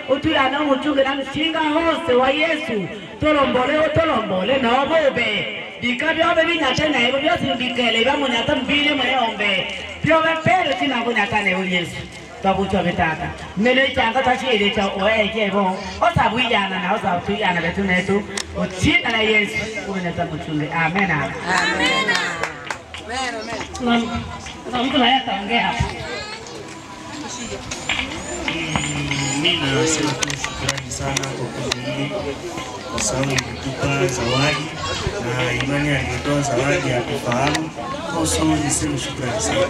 utuyana muchunge na mshinga hose wa Yesu tolombole no bobe bikabyo abe binyata na ebo byose bikele bamunyata mbile mwombe byo bepere tinakunyata ne Yesu babucho wetata mele changa tachile cha oekebo osabuyana na osabuyana betunetu uchina na Yesu unyata muchunge. Amen. Amen. Na mtu naye ataongea hapa. Mimi nasema tu shukrani sana kwa kundi hili kwa sababu imetupa zawadi na imani alitoa zawadi ya kufahamu. Kwa sababu niseme shukrani sana.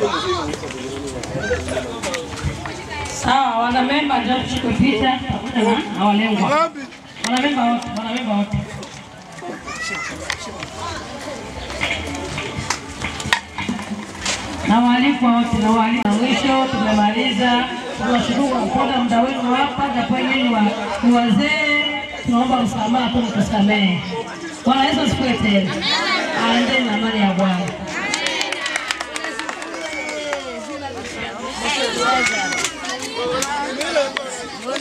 Sawa, wana memba ndio tuchukue picha na walengwa. Wana memba wote. Na waalikwa wote na waalikwa mwisho tumemaliza. Tunashukuru kwa kuona muda wenu hapa, japo nyinyi ni wazee, tunaomba msamaha tu mtusamehe. Bwana Yesu asifiwe tena. Aende na amani ya Bwana.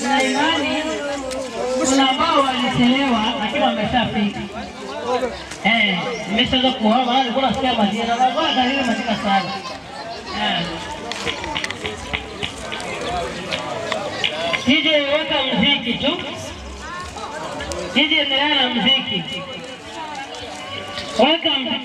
Na imani kuna ambao walichelewa lakini wameshafika. Nimeshaanza kuomba, nilikuwa nasikia majina, na bwana dalili majina sana. DJ weka muziki tu. DJ endelea na muziki. Welcome.